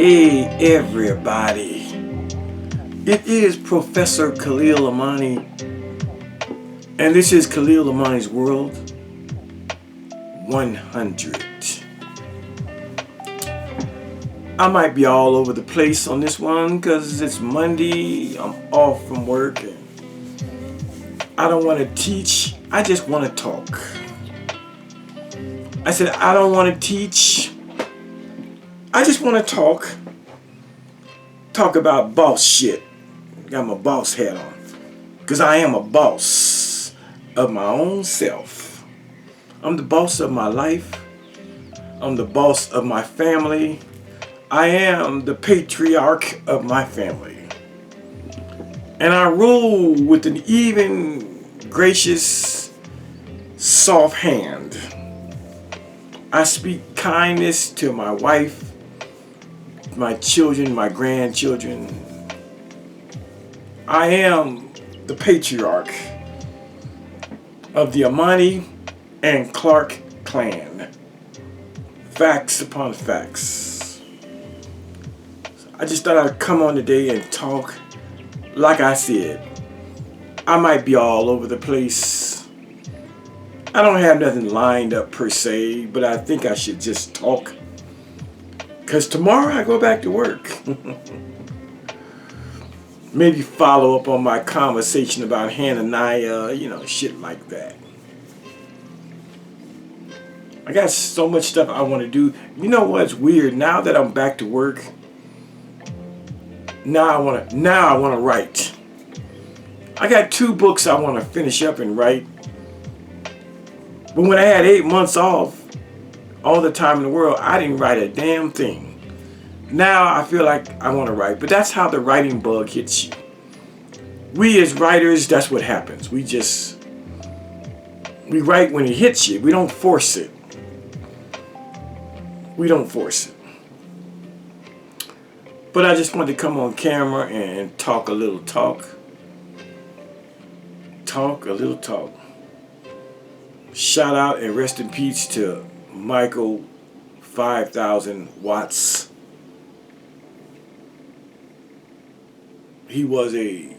Hey everybody, it is Professor Khalil Amani, and this is Khalil Amani's World 100. I might be all over the place on this one because it's Monday, I'm off from work, and I don't want to teach, I just want to talk. I said I don't want to teach, I just want to talk about boss shit. Got my boss hat on. Because I am a boss of my own self. I'm the boss of my life. I'm the boss of my family. I am the patriarch of my family. And I rule with an even, gracious, soft hand. I speak kindness to my wife, my children, my grandchildren. I am the patriarch of the Amani and Clark clan. Facts upon facts. I just thought I'd come on today and talk. Like I said, I might be all over the place. I don't have nothing lined up per se, but I think I should just talk. Because tomorrow I go back to work. Maybe follow up on my conversation about Hananiah, shit like that. I got so much stuff I want to do. You know what's weird? Now that I'm back to work, now I want to write. I got 2 books I want to finish up and write. But when I had 8 months off, all the time in the world, I didn't write a damn thing. Now I feel like I want to write, but that's how the writing bug hits you. We as writers, that's what happens. We write when it hits you. We don't force it. We don't force it. But I just wanted to come on camera and talk a little talk. Talk a little talk. Shout out and rest in peace to Michael 5000 Watts. He was a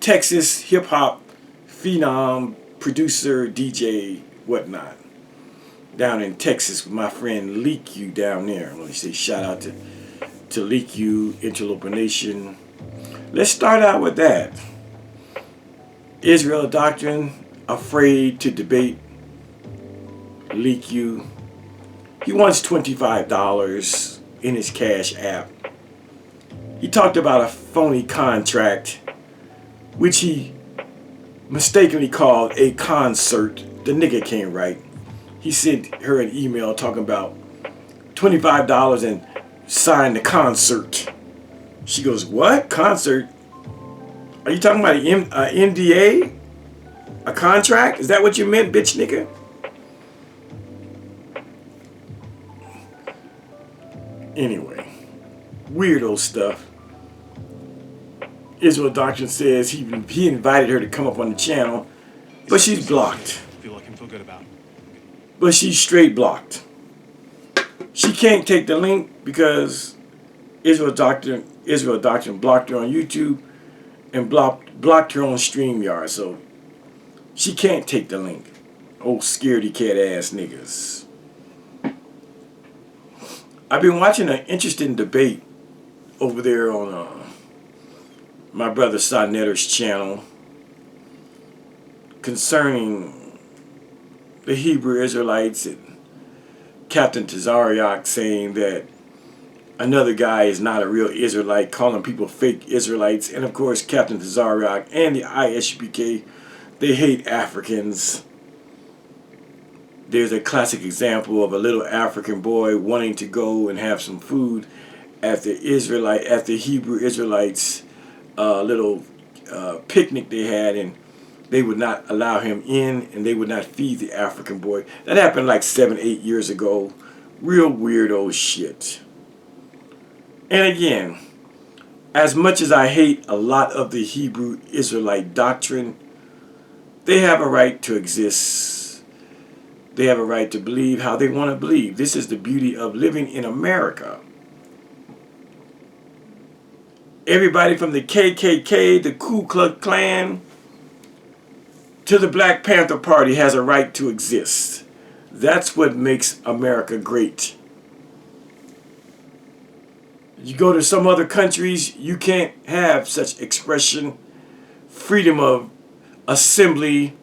Texas hip-hop phenom, producer, DJ, whatnot. Down in Texas with my friend Leak You down there. Let me say shout out to Leak You, Interloper Nation. Let's start out with that. Israel Doctrine, afraid to debate Leak You. He wants $25 in his Cash App. He talked about a phony contract, which he mistakenly called a concert. The nigga can't write. He sent her an email talking about $25 and signed the concert. She goes, what? Concert? Are you talking about an NDA? A contract? Is that what you meant, bitch nigga? Anyway, weirdo stuff. Israel Doctrine says he invited her to come up on the channel, but she's blocked. Feel like I feel good about. But she's straight blocked. She can't take the link because Israel Doctrine blocked her on YouTube and blocked her on StreamYard, so she can't take the link. Old scaredy cat ass niggas. I've been watching an interesting debate over there on my brother Sonetter's channel concerning the Hebrew Israelites and Captain Tazariak saying that another guy is not a real Israelite, calling people fake Israelites, and of course Captain Tazariak and the ISUPK, they hate Africans. There's a classic example of a little African boy wanting to go and have some food at the Hebrew Israelites little picnic they had, and they would not allow him in, and they would not feed the African boy. That happened like 7-8 years ago. Real weirdo shit. And again, as much as I hate a lot of the Hebrew Israelite doctrine, they have a right to exist. They have a right to believe how they want to believe. This is the beauty of living in America. Everybody from the KKK, the Ku Klux Klan, to the Black Panther Party has a right to exist. That's what makes America great. You go to some other countries, you can't have such expression, freedom of assembly,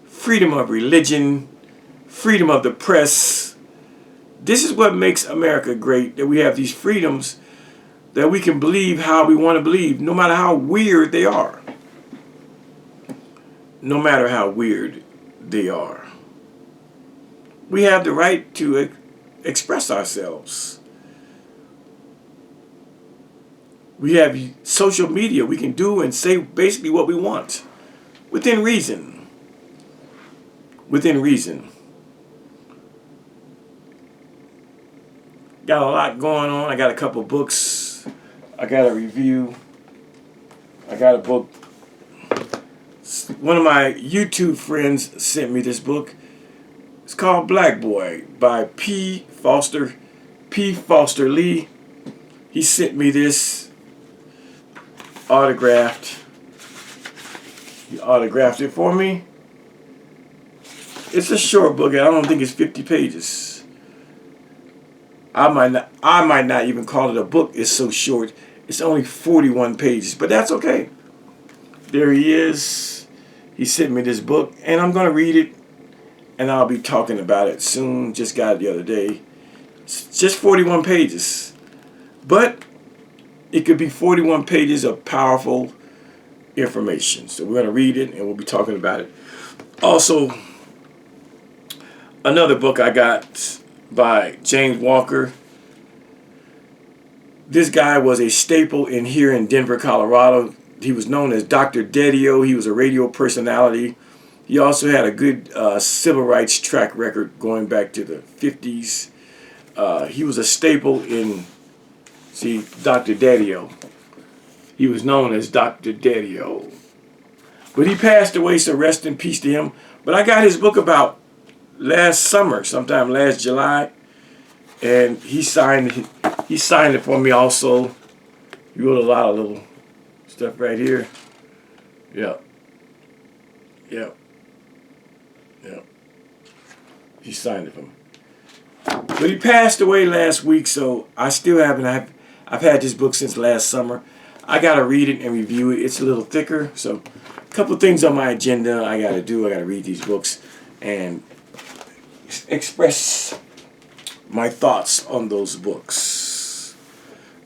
freedom of religion, freedom of the press. This is what makes America great, that we have these freedoms, that we can believe how we want to believe, no matter how weird they are. No matter how weird they are. We have the right to express ourselves. We have social media. We can do and say basically what we want. Within reason. Within reason. Got a lot going on. I got a couple books. I got a review. I got a book. One of my YouTube friends sent me this book. It's called Black Boy by P. Foster Lee. He sent me this autographed. He autographed it for me. It's a short book. I don't think it's 50 pages. I might not even call it a book. It's so short. It's only 41 pages, but that's okay. There he is. He sent me this book, and I'm going to read it, and I'll be talking about it soon. Just got it the other day. It's just 41 pages, but it could be 41 pages of powerful information. So we're going to read it, and we'll be talking about it. Also, another book I got by James Walker. This guy was a staple here in Denver, Colorado. He was known as Dr. Dedio. He was a radio personality. He also had a good civil rights track record going back to the 50s. He was a staple in, Dr. Dedio. He was known as Dr. Dedio. But he passed away, so rest in peace to him. But I got his book about last summer, sometime last July, and he signed it for me also. He wrote a lot of little stuff right here. Yep. He signed it for me. But he passed away last week, so I still haven't. I've had this book since last summer. I gotta read it and review it. It's a little thicker, so a couple things on my agenda I gotta do. I gotta read these books and express my thoughts on those books.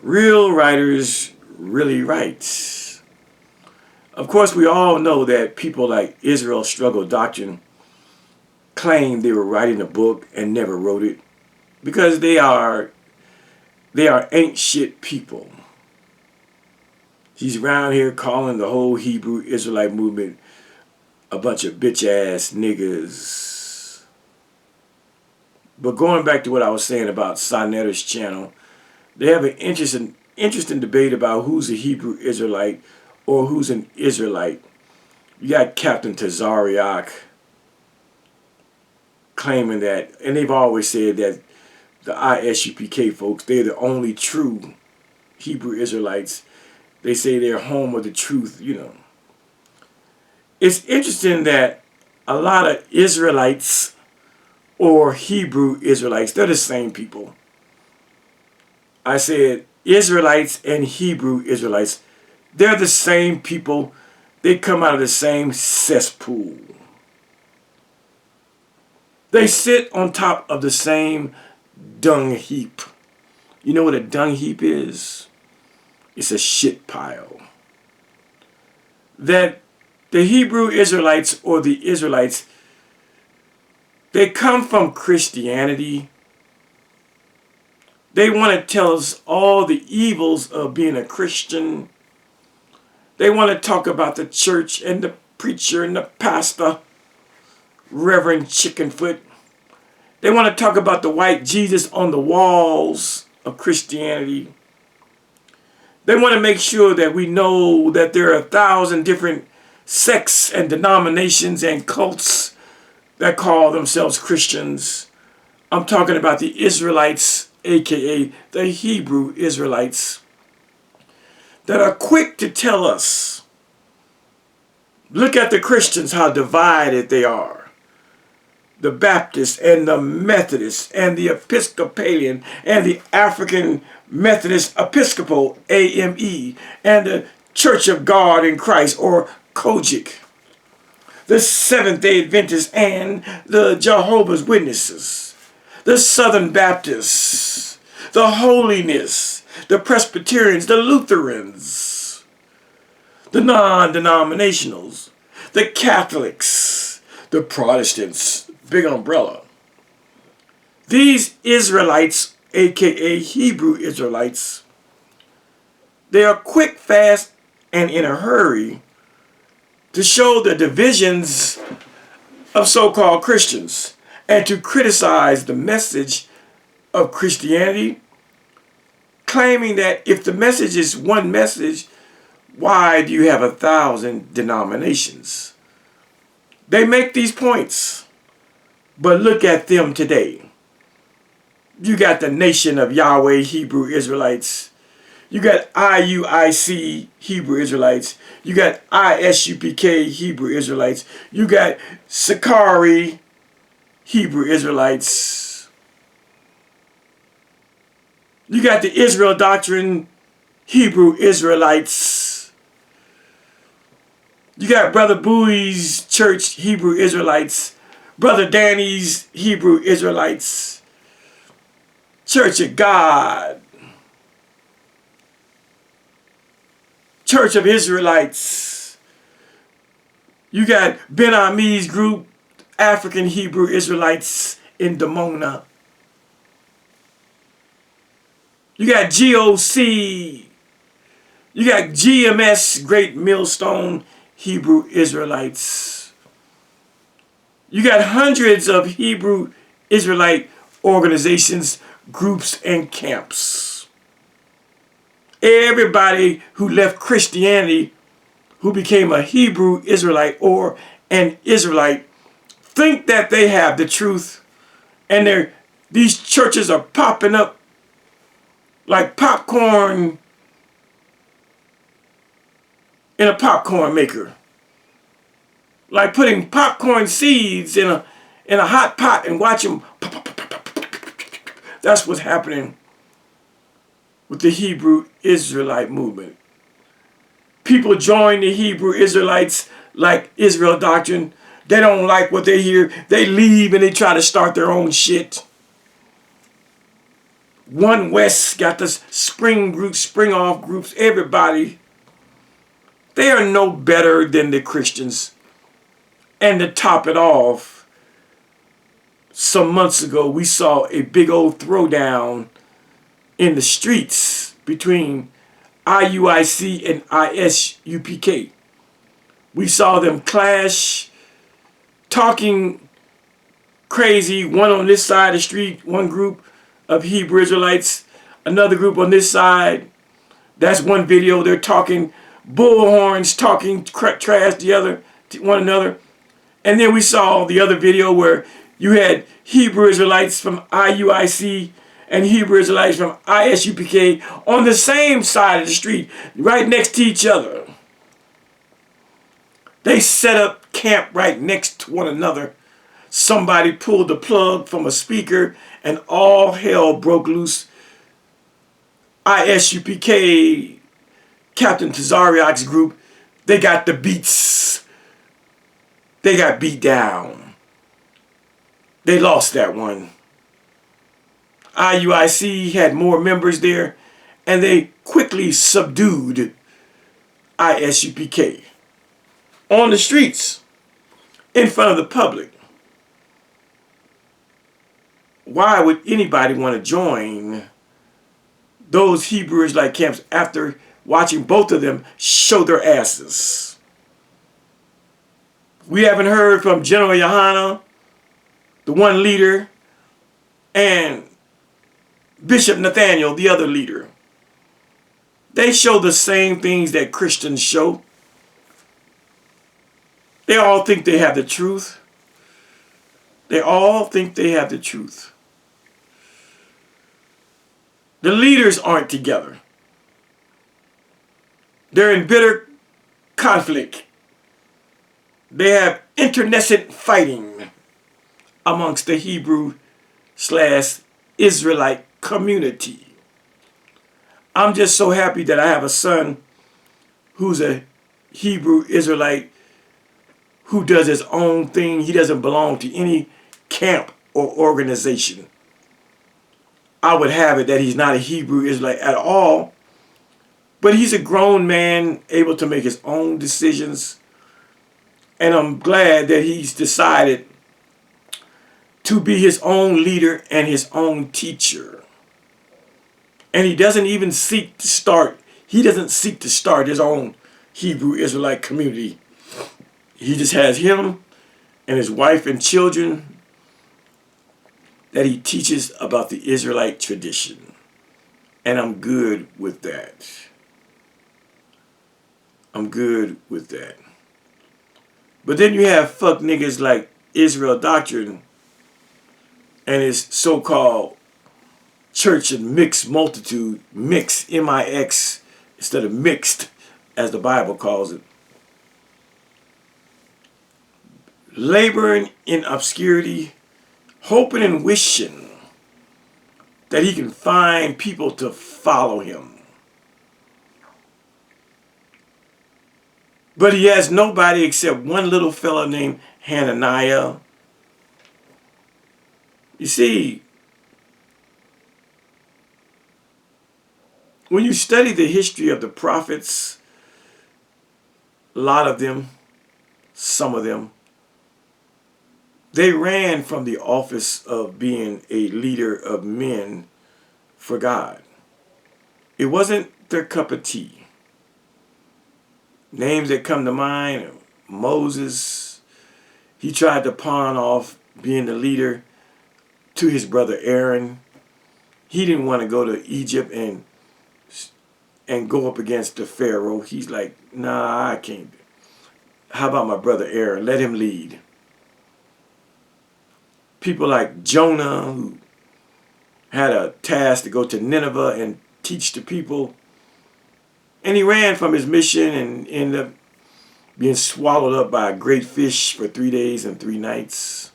Real writers really write. Of course, we all know that people like Israel Struggle Doctrine claim they were writing a book and never wrote it because they are ain't shit people. He's around here calling the whole Hebrew Israelite movement a bunch of bitch ass niggas. But going back to what I was saying about Soneta's channel, they have an interesting debate about who's a Hebrew Israelite or who's an Israelite. You got Captain Tazariak claiming that, and they've always said that the ISUPK folks, they're the only true Hebrew Israelites. They say they're home of the truth, It's interesting that a lot of Israelites or Hebrew Israelites, they're the same people. I said Israelites and Hebrew Israelites, they're the same people. They come out of the same cesspool. They sit on top of the same dung heap. You know what a dung heap is? It's a shit pile. That the Hebrew Israelites or the Israelites, they come from Christianity. They want to tell us all the evils of being a Christian. They want to talk about the church and the preacher and the pastor, Reverend Chickenfoot. They want to talk about the white Jesus on the walls of Christianity. They want to make sure that we know that there are 1,000 different sects and denominations and cults that call themselves Christians. I'm talking about the Israelites, aka the Hebrew Israelites. that are quick to tell us, look at the Christians, how divided they are. The Baptists and the Methodists and the Episcopalian and the African Methodist Episcopal, AME, and the Church of God in Christ, or COGIC. The Seventh-day Adventists and the Jehovah's Witnesses. The Southern Baptists. The Holiness. The Presbyterians. The Lutherans. The non-denominationals. The Catholics. The Protestants. Big umbrella. These Israelites, aka Hebrew Israelites, they are quick, fast, and in a hurry to show the divisions of so-called Christians and to criticize the message of Christianity, claiming that if the message is one message, why do you have 1,000 denominations? They make these points. But look at them today. You got the Nation of Yahweh Hebrew Israelites. You got IUIC Hebrew Israelites. You got ISUPK Hebrew Israelites. You got Sakari Hebrew Israelites. You got the Israel Doctrine Hebrew Israelites. You got Brother Bowie's Church Hebrew Israelites. Brother Danny's Hebrew Israelites, Church of God, Church of Israelites. You got Ben Ami's group, African Hebrew Israelites in Dimona. You got GOC. You got GMS, Great Millstone Hebrew Israelites. You got hundreds of Hebrew Israelite organizations, groups, and camps. Everybody who left Christianity, who became a Hebrew Israelite or an Israelite, think that they have the truth, and these churches are popping up like popcorn in a popcorn maker. Like putting popcorn seeds in a hot pot and watch them. That's what's happening with the Hebrew Israelite movement. People join the Hebrew Israelites like Israel Doctrine. They don't like what they hear. They leave and they try to start their own shit. One West got the spring groups, spring off groups, everybody. They are no better than the Christians. And to top it off, some months ago, we saw a big old throwdown in the streets between IUIC and ISUPK. We saw them clash, talking crazy, one on this side of the street, one group of Hebrew Israelites, another group on this side. That's one video. They're talking bullhorns, talking trash to one another. And then we saw the other video where you had Hebrew Israelites from IUIC and Hebrew Israelites from ISUPK on the same side of the street, right next to each other. They set up camp right next to one another. Somebody pulled the plug from a speaker and all hell broke loose. ISUPK, Captain Tazariak's group, they got the beats. They got beat down. They lost that one. IUIC had more members there, and they quickly subdued ISUPK on the streets, in front of the public. Why would anybody want to join those Hebrew Israelite camps after watching both of them show their asses? We haven't heard from General Yohana, the one leader, and Bishop Nathaniel, the other leader. They show the same things that Christians show. They all think they have the truth. They all think they have the truth. The leaders aren't together. They're in bitter conflict. They have internecine fighting amongst the Hebrew/Israelite community. I'm just so happy that I have a son who's a Hebrew Israelite who does his own thing. He doesn't belong to any camp or organization. I would have it that he's not a Hebrew Israelite at all, but he's a grown man able to make his own decisions. And I'm glad that he's decided to be his own leader and his own teacher. And he doesn't even seek to start, his own Hebrew Israelite community. He just has him and his wife and children that he teaches about the Israelite tradition. And I'm good with that. I'm good with that. But then you have fuck niggas like Israel Doctrine and his so-called church and mixed multitude, mix, M-I-X, instead of mixed, as the Bible calls it. Laboring in obscurity, hoping and wishing that he can find people to follow him. But he has nobody except one little fellow named Hananiah. You see, when you study the history of the prophets, a lot of them, some of them, they ran from the office of being a leader of men for God. It wasn't their cup of tea. Names that come to mind are Moses. He tried to pawn off being the leader to his brother Aaron. He didn't want to go to Egypt and go up against the Pharaoh. He's like, nah, I can't. How about my brother Aaron? Let him lead. People like Jonah, who had a task to go to Nineveh and teach the people. And he ran from his mission and ended up being swallowed up by a great fish for 3 days and 3 nights.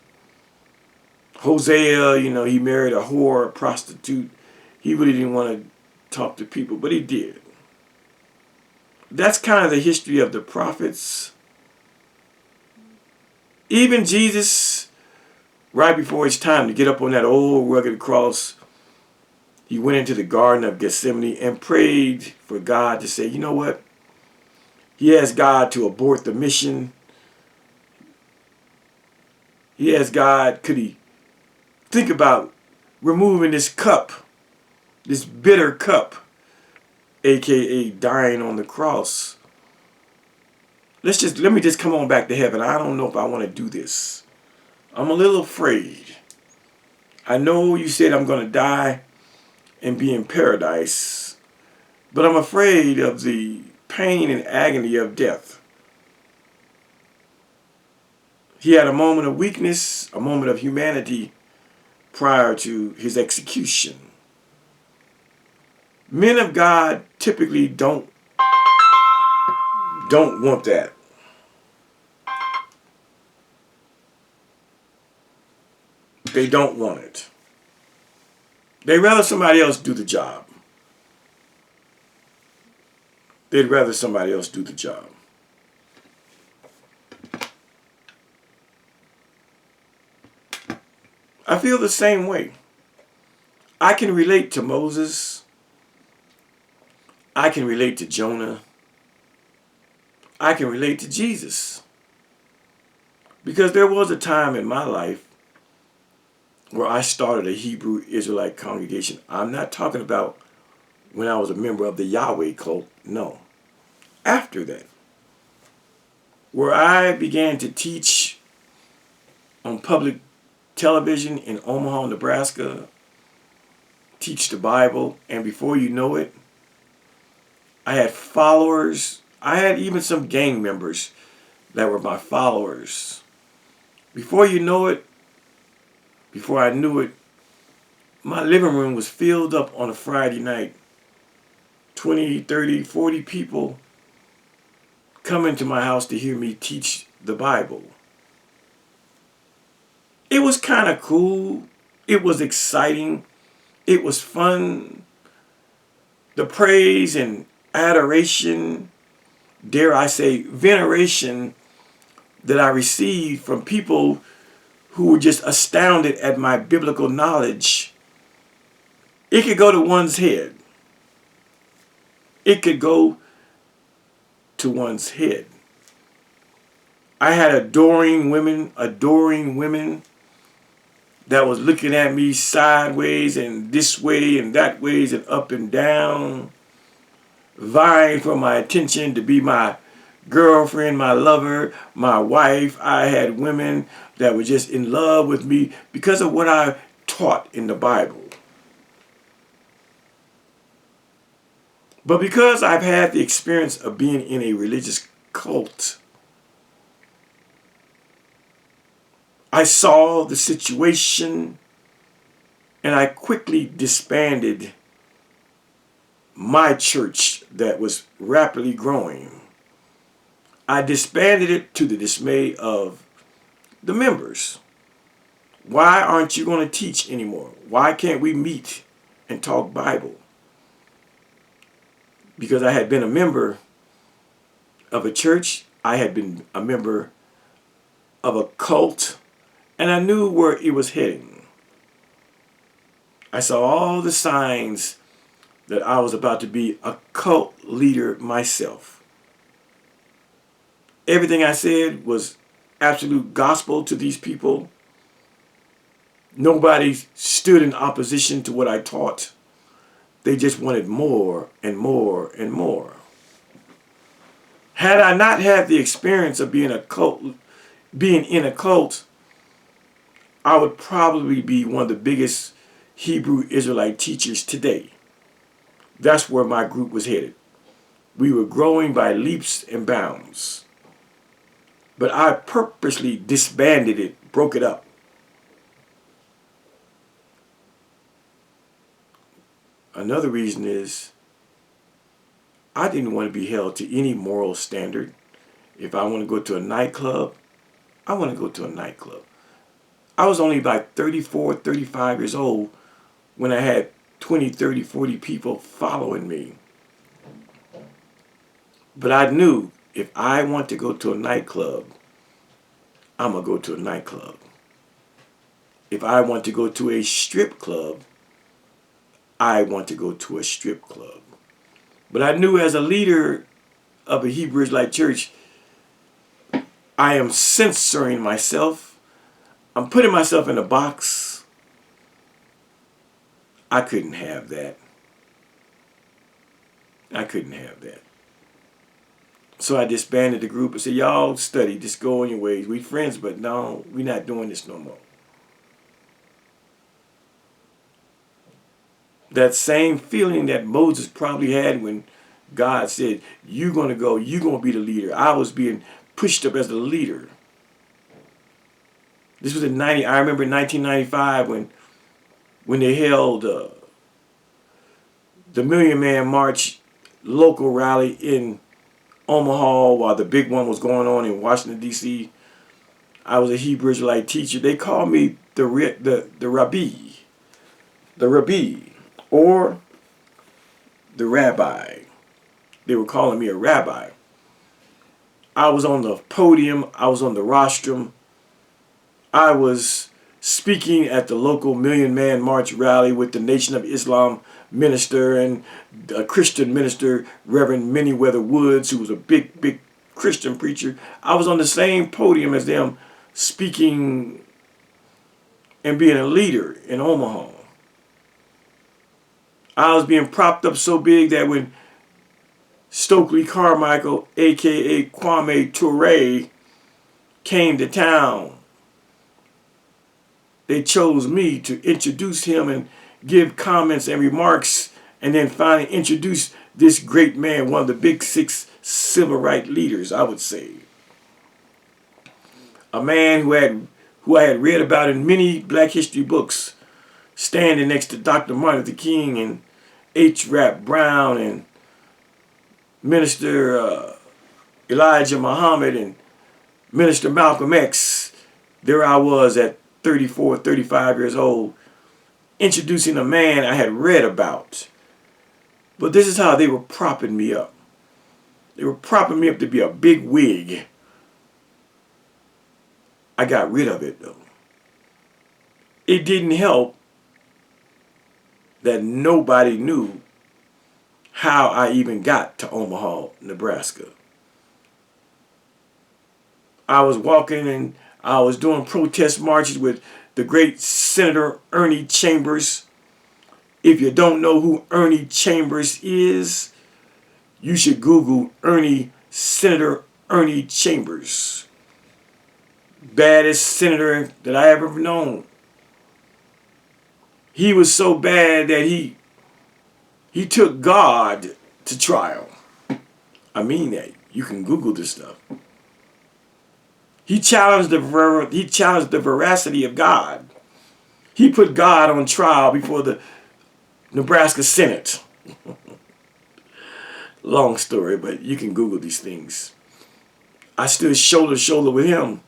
Hosea, he married a whore, a prostitute. He really didn't want to talk to people, but he did. That's kind of the history of the prophets. Even Jesus, right before it's time to get up on that old rugged cross, he went into the Garden of Gethsemane and prayed for God to say, you know what? He asked God to abort the mission. He asked God, could he think about removing this cup, this bitter cup, aka dying on the cross. Let me just come on back to heaven. I don't know if I want to do this. I'm a little afraid. I know you said I'm going to die and be in paradise, but I'm afraid of the pain and agony of death. He had a moment of weakness, a moment of humanity prior to his execution. Men of God typically don't want that. They don't want it. They'd rather somebody else do the job. They'd rather somebody else do the job. I feel the same way. I can relate to Moses. I can relate to Jonah. I can relate to Jesus. Because there was a time in my life where I started a Hebrew Israelite congregation. I'm not talking about when I was a member of the Yahweh cult. No. After that. Where I began to teach on public television in Omaha, Nebraska. Teach the Bible. And before you know it, I had followers. I had even some gang members that were my followers. Before you know it, before I knew it, my living room was filled up on a Friday night. 20, 30, 40 people come into my house to hear me teach the Bible. It was kind of cool. It was exciting. It was fun. The praise and adoration, dare I say, veneration that I received from people who were just astounded at my biblical knowledge. It could go to one's head. It could go to one's head. I had adoring women that was looking at me sideways and this way and that ways and up and down, vying for my attention to be my girlfriend, my lover, my wife. I had women that were just in love with me because of what I taught in the Bible. But because I've had the experience of being in a religious cult, I saw the situation and I quickly disbanded my church that was rapidly growing. I disbanded it to the dismay of the members. Why aren't you going to teach anymore? Why can't we meet and talk Bible? Because I had been a member of a church, I had been a member of a cult, and I knew where it was heading. I saw all the signs that I was about to be a cult leader myself. Everything I said was absolute gospel to these people. Nobody stood in opposition to what I taught. They just wanted more and more and more. Had I not had the experience of being in a cult, I would probably be one of the biggest Hebrew Israelite teachers today. That's where my group was headed. We were growing by leaps and bounds. But I purposely disbanded it, broke it up. Another reason is I didn't want to be held to any moral standard. If I want to go to a nightclub, I want to go to a nightclub. I was only about 34, 35 years old when I had 20, 30, 40 people following me. But I knew if I want to go to a nightclub, I'm going to go to a nightclub. If I want to go to a strip club, I want to go to a strip club. But I knew as a leader of a Hebrew Israelite church, I am censoring myself. I'm putting myself in a box. I couldn't have that. I couldn't have that. So I disbanded the group and said, y'all study, just go on your ways. We friends, but no, we're not doing this no more. That same feeling that Moses probably had when God said, you're going to go, you're going to be the leader. I was being pushed up as the leader. This was I remember in 1995 when they held the Million Man March local rally in Omaha while the big one was going on in Washington, D.C. I was a Hebrew Israelite teacher. They called me the Rabbi, or the rabbi. They were calling me a rabbi. I was on the podium. I was on the rostrum. I was speaking at the local Million Man March rally with the Nation of Islam minister and a Christian minister, Reverend Manyweather Woods, who was a big Christian preacher. I was on the same podium as them, speaking and being a leader in Omaha. I was being propped up so big that when Stokely Carmichael, a.k.a. Kwame Ture, came to town, they chose me to introduce him and give comments and remarks, and then finally introduce this great man, one of the big six civil rights leaders, I would say. A man who I had read about in many black history books, standing next to Dr. Martin Luther King and H. Rap Brown and Minister Elijah Muhammad and Minister Malcolm X. There I was at 34, 35 years old, introducing a man I had read about. But this is how they were propping me up. They were propping me up to be a big wig. I got rid of it though. It didn't help that nobody knew how I even got to Omaha, Nebraska. I was walking and I was doing protest marches with the great Senator Ernie Chambers. If you don't know who Ernie Chambers is, you should Google Senator Ernie Chambers. Baddest senator that I ever known. He was so bad that he took God to trial. I mean that. You can Google this stuff. He challenged the veracity of God. He put God on trial before the Nebraska Senate. Long story, but you can Google these things. I stood shoulder to shoulder with him.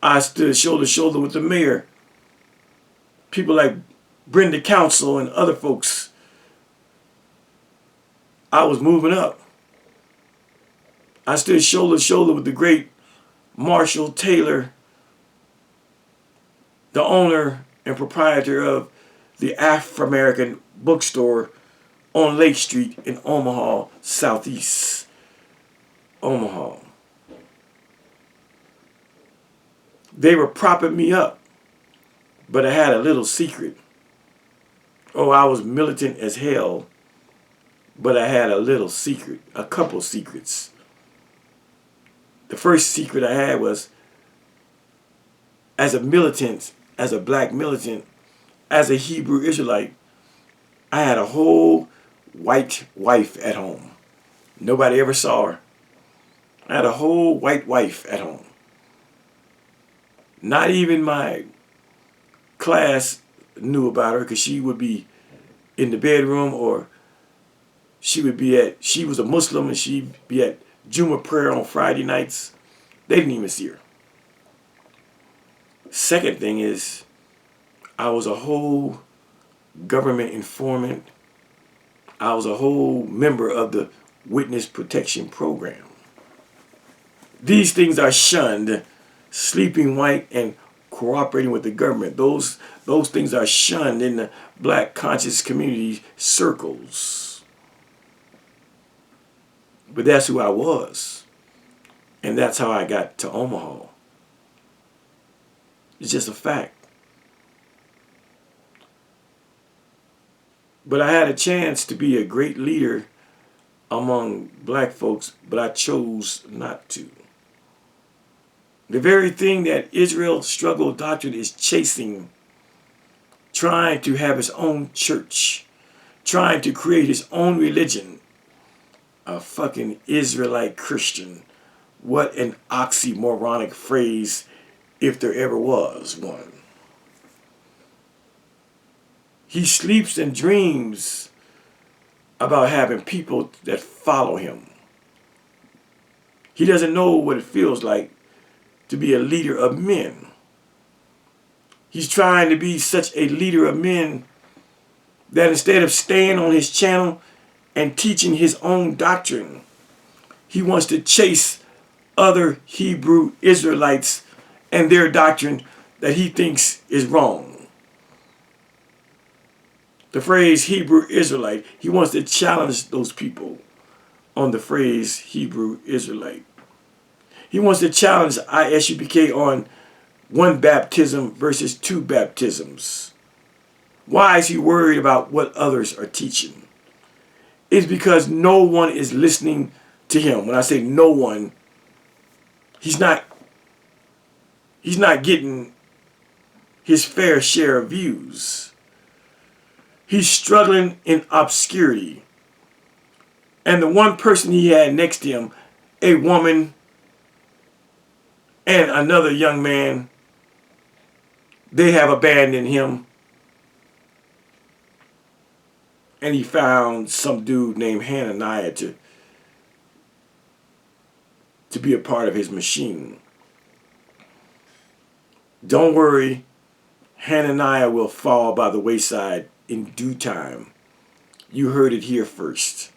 I stood shoulder to shoulder with the mayor. People like Brenda Council and other folks. I was moving up. I stood shoulder to shoulder with the great Marshall Taylor, the owner and proprietor of the Afro-American bookstore on Lake Street in Omaha, Southeast Omaha. They were propping me up, but I had a little secret. Oh, I was militant as hell, but I had a little secret, a couple secrets. The first secret I had was, as a militant, as a black militant, as a Hebrew Israelite, I had a whole white wife at home. Nobody ever saw her. I had a whole white wife at home. Not even my class knew about her because she would be in the bedroom, or she was a Muslim and she'd be at Juma prayer on Friday nights. They didn't even see her. Second thing is, I was a whole government informant. I was a whole member of the Witness Protection Program. These things are shunned. Sleeping white and cooperating with the government. Those things are shunned in the black conscious community circles. But that's who I was. And that's how I got to Omaha. It's just a fact. But I had a chance to be a great leader among black folks, but I chose not to. The very thing that Israel struggle doctrine is chasing, trying to have his own church, trying to create his own religion. A fucking Israelite Christian. What an oxymoronic phrase, if there ever was one. He sleeps and dreams about having people that follow him. He doesn't know what it feels like to be a leader of men. He's trying to be such a leader of men that instead of staying on his channel and teaching his own doctrine, he wants to chase other Hebrew Israelites and their doctrine that he thinks is wrong. The phrase Hebrew Israelite, he wants to challenge those people on the phrase Hebrew Israelite. He wants to challenge ISUPK on one baptism versus two baptisms. Why is he worried about what others are teaching? It's because no one is listening to him. When I say no one, he's not getting his fair share of views. He's struggling in obscurity. And the one person he had next to him, a woman and another young man, they have abandoned him. And he found some dude named Hananiah to to be a part of his machine. Don't worry, Hananiah will fall by the wayside in due time. You heard it here first.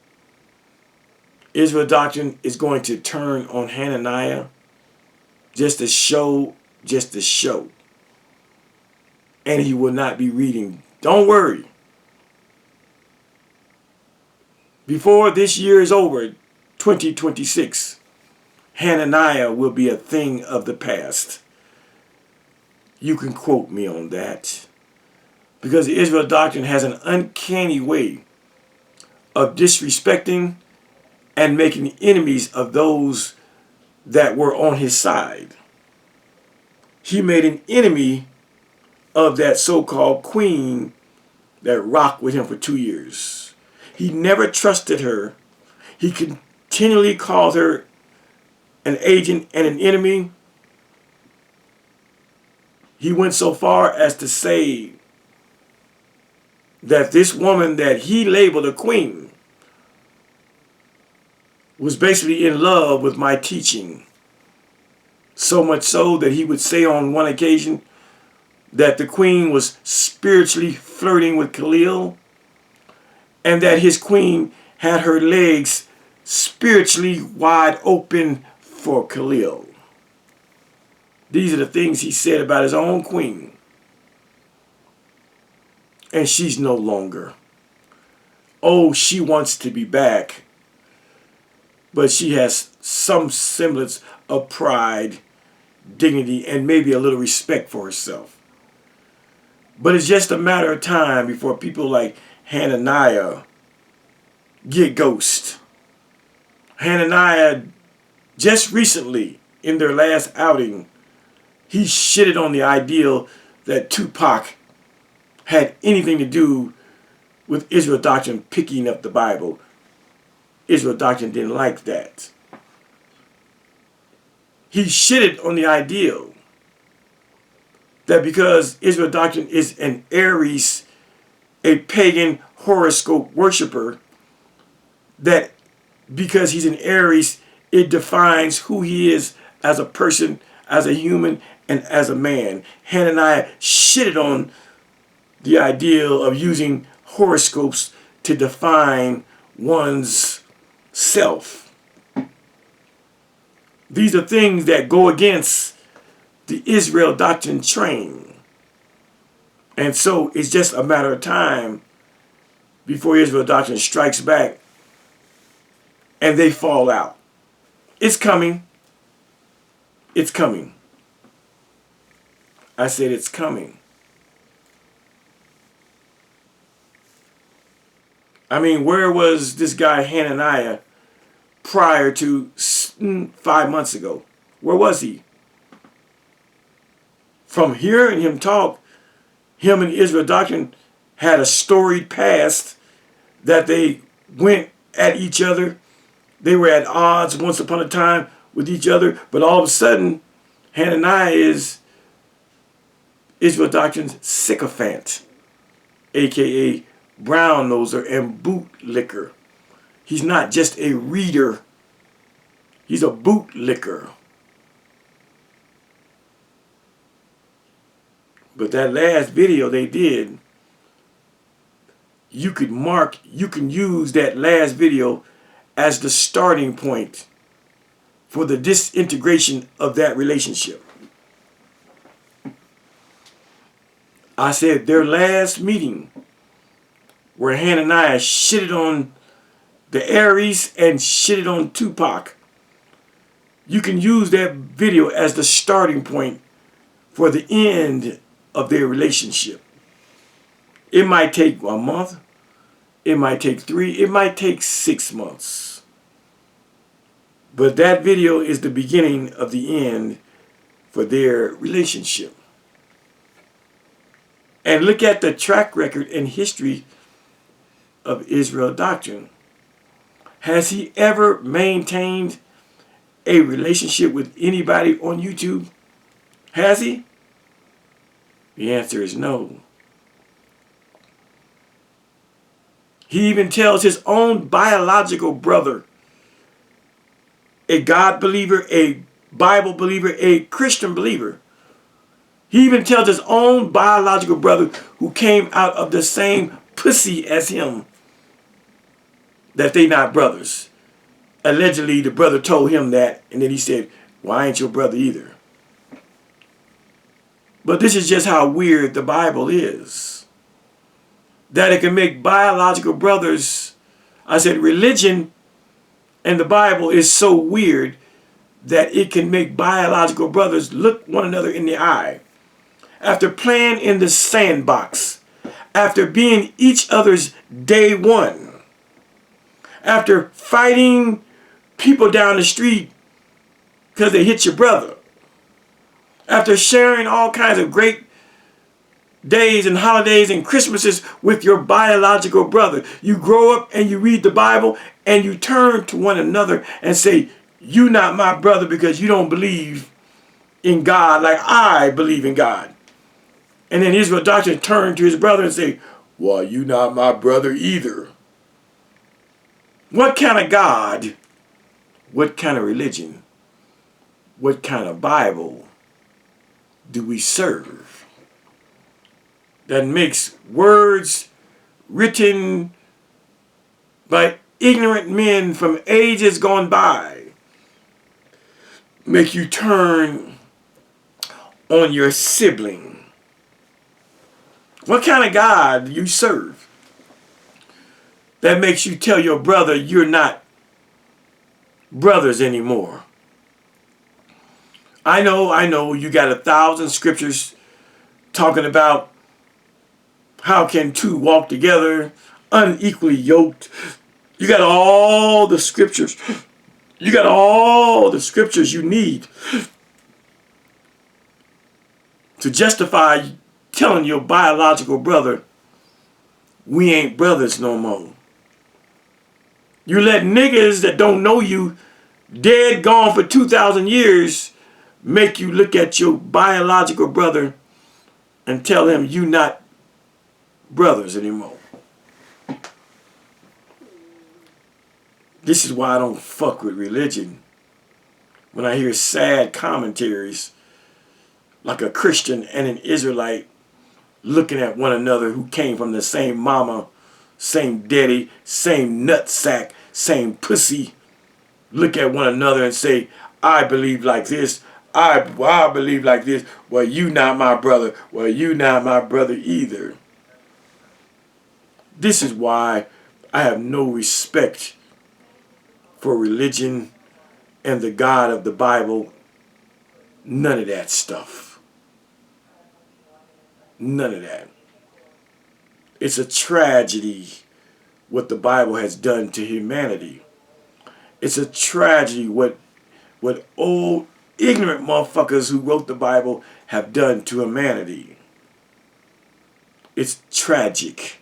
Israel Doctrine is going to turn on Hananiah just to show. And he will not be reading. Don't worry. Before this year is over, 2026, Hananiah will be a thing of the past. You can quote me on that. Because the Israel Doctrine has an uncanny way of disrespecting and making enemies of those that were on his side. He made an enemy of that so-called queen that rocked with him for 2 years. He never trusted her. He continually called her an agent and an enemy. He went so far as to say that this woman that he labeled a queen was basically in love with my teaching. So much so that he would say on one occasion that the queen was spiritually flirting with Khalil, and that his queen had her legs spiritually wide open for Khalil. These are the things he said about his own queen. And she's no longer. Oh, she wants to be back. But she has some semblance of pride, dignity, and maybe a little respect for herself. But it's just a matter of time before people like Hananiah get ghost. Hananiah, just recently, in their last outing, he shitted on the ideal that Tupac had anything to do with Israel Doctrine picking up the Bible. Israel Doctrine didn't like that. He shitted on the ideal that because Israel Doctrine is an Aries, a pagan horoscope worshiper, that because he's an Aries, it defines who he is as a person, as a human, and as a man. Hananiah shitted on the ideal of using horoscopes to define one's self. These are things that go against the Israel Doctrine train. And so it's just a matter of time before Israel Doctrine strikes back and they fall out. It's coming. It's coming. I said it's coming. I mean, where was this guy Hananiah prior to 5 months ago? Where was he? From hearing him talk, him and Israel Doctrine had a storied past that they went at each other. They were at odds once upon a time with each other, but all of a sudden, Hananiah is Israel Doctrine's sycophant, aka brown noser and bootlicker. He's not just a reader, he's a bootlicker. But that last video they did, you can use that last video as the starting point for the disintegration of that relationship. I said their last meeting where Hananiah shitted on the Aries and shitted on Tupac. You can use that video as the starting point for the end of their relationship. It might take a month, it might take 3, it might take 6 months. But that video is the beginning of the end for their relationship. And look at the track record and history of Israel Doctrine. Has he ever maintained a relationship with anybody on YouTube? Has he? The answer is no. He even tells his own biological brother, a God believer, a Bible believer, a Christian believer. He even tells his own biological brother who came out of the same pussy as him that they not brothers. Allegedly, the brother told him that, and then he said, well, I ain't your brother either. But this is just how weird the Bible is. That it can make biological brothers, I said religion and the Bible is so weird that it can make biological brothers look one another in the eye. After playing in the sandbox, after being each other's day one, after fighting people down the street because they hit your brother, after sharing all kinds of great days and holidays and Christmases with your biological brother, you grow up and you read the Bible and you turn to one another and say, you not my brother because you don't believe in God like I believe in God. And then Israel doctrine turned to his brother and say, well, you not my brother either. What kind of God, what kind of religion, what kind of Bible do we serve that makes words written by ignorant men from ages gone by make you turn on your sibling? What kind of God do you serve that makes you tell your brother you're not brothers anymore? I know, you got 1,000 scriptures talking about how can two walk together unequally yoked. You got all the scriptures. You got all the scriptures you need to justify telling your biological brother, we ain't brothers no more. You let niggas that don't know you, dead, gone for 2,000 years, make you look at your biological brother and tell him you not brothers anymore. This is why I don't fuck with religion. When I hear sad commentaries like a Christian and an Israelite looking at one another who came from the same mama, same daddy, same nutsack, same pussy, look at one another and say, I believe like this, I believe like this, well, you not my brother, well, you not my brother either. This is why I have no respect for religion and the God of the Bible. None of that stuff. None of that. It's a tragedy what the Bible has done to humanity. It's a tragedy what old ignorant motherfuckers who wrote the Bible have done to humanity. It's tragic.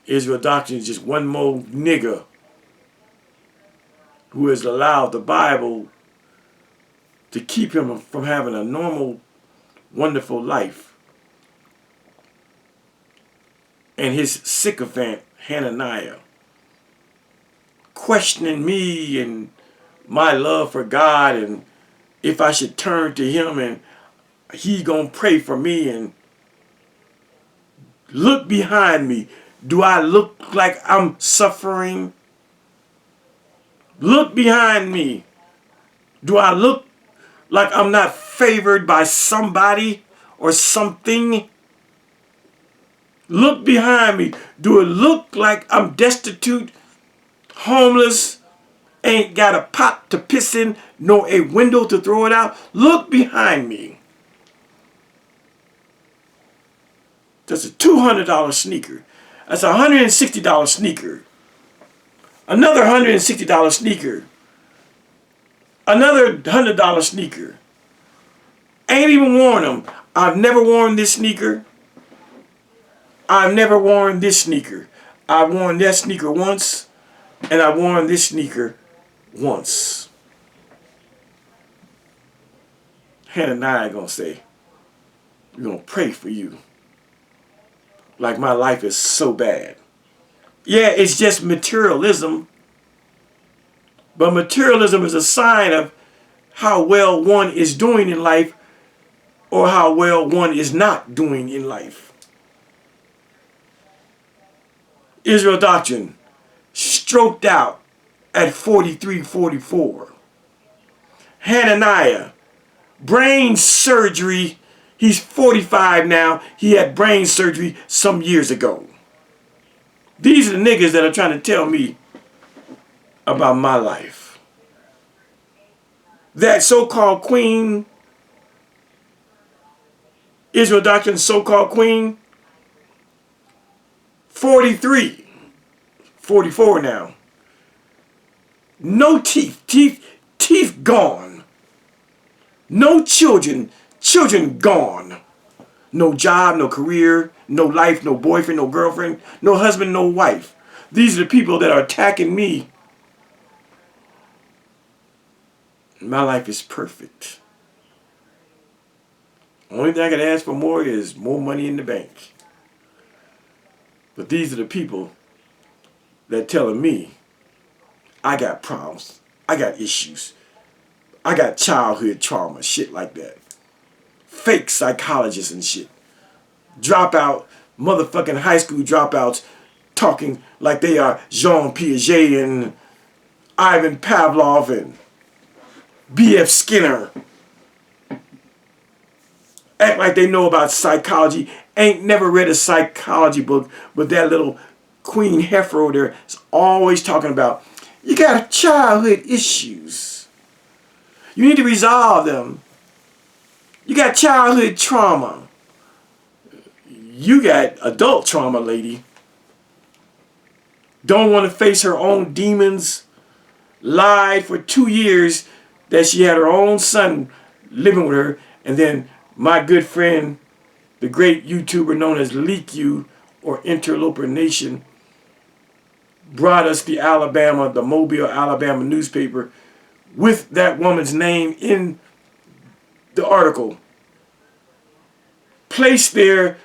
Israel doctrine is just one more nigger who has allowed the Bible to keep him from having a normal, wonderful life. And his sycophant, Hananiah, questioning me and my love for God and if I should turn to him and he gonna pray for me, and look behind me. Do I look like I'm suffering? Look behind me. Do I look like I'm not favored by somebody or something? Look behind me. Do it look like I'm destitute, homeless, ain't got a pot to piss in, nor a window to throw it out? Look behind me. That's a $200 sneaker. That's a $160 sneaker. Another $160 sneaker. Another $100 sneaker. Ain't even worn them. I've never worn this sneaker. I've never worn this sneaker. I've worn that sneaker once, and I've worn this sneaker once. Hananiah gonna say, we're gonna pray for you. Like my life is so bad. Yeah, it's just materialism. But materialism is a sign of how well one is doing in life or how well one is not doing in life. Israel doctrine, stroked out at 43, 44. Hananiah, brain surgery. He's 45 now. He had brain surgery some years ago. These are the niggas that are trying to tell me about my life. That so-called queen, Israel doctrine so-called queen, 43, 44 now. No teeth, teeth gone. No children gone. No job, no career, no life, no boyfriend, no girlfriend, no husband, no wife. These are the people that are attacking me. My life is perfect. Only thing I can ask for more is more money in the bank. But these are the people that telling me I got problems. I got issues. I got childhood trauma, shit like that. Fake psychologists and shit. Dropout, motherfucking high school dropouts talking like they are Jean Piaget and Ivan Pavlov and B.F. Skinner. Act like they know about psychology. Ain't never read a psychology book, but that little Queen Heifer over there is always talking about, you got childhood issues. You need to resolve them. You got childhood trauma. You got adult trauma, lady. Don't want to face her own demons. Lied for 2 years that she had her own son living with her. And then my good friend, the great YouTuber known as Leak You or Interloper Nation, brought us the Mobile, Alabama newspaper with that woman's name in the article. Placed there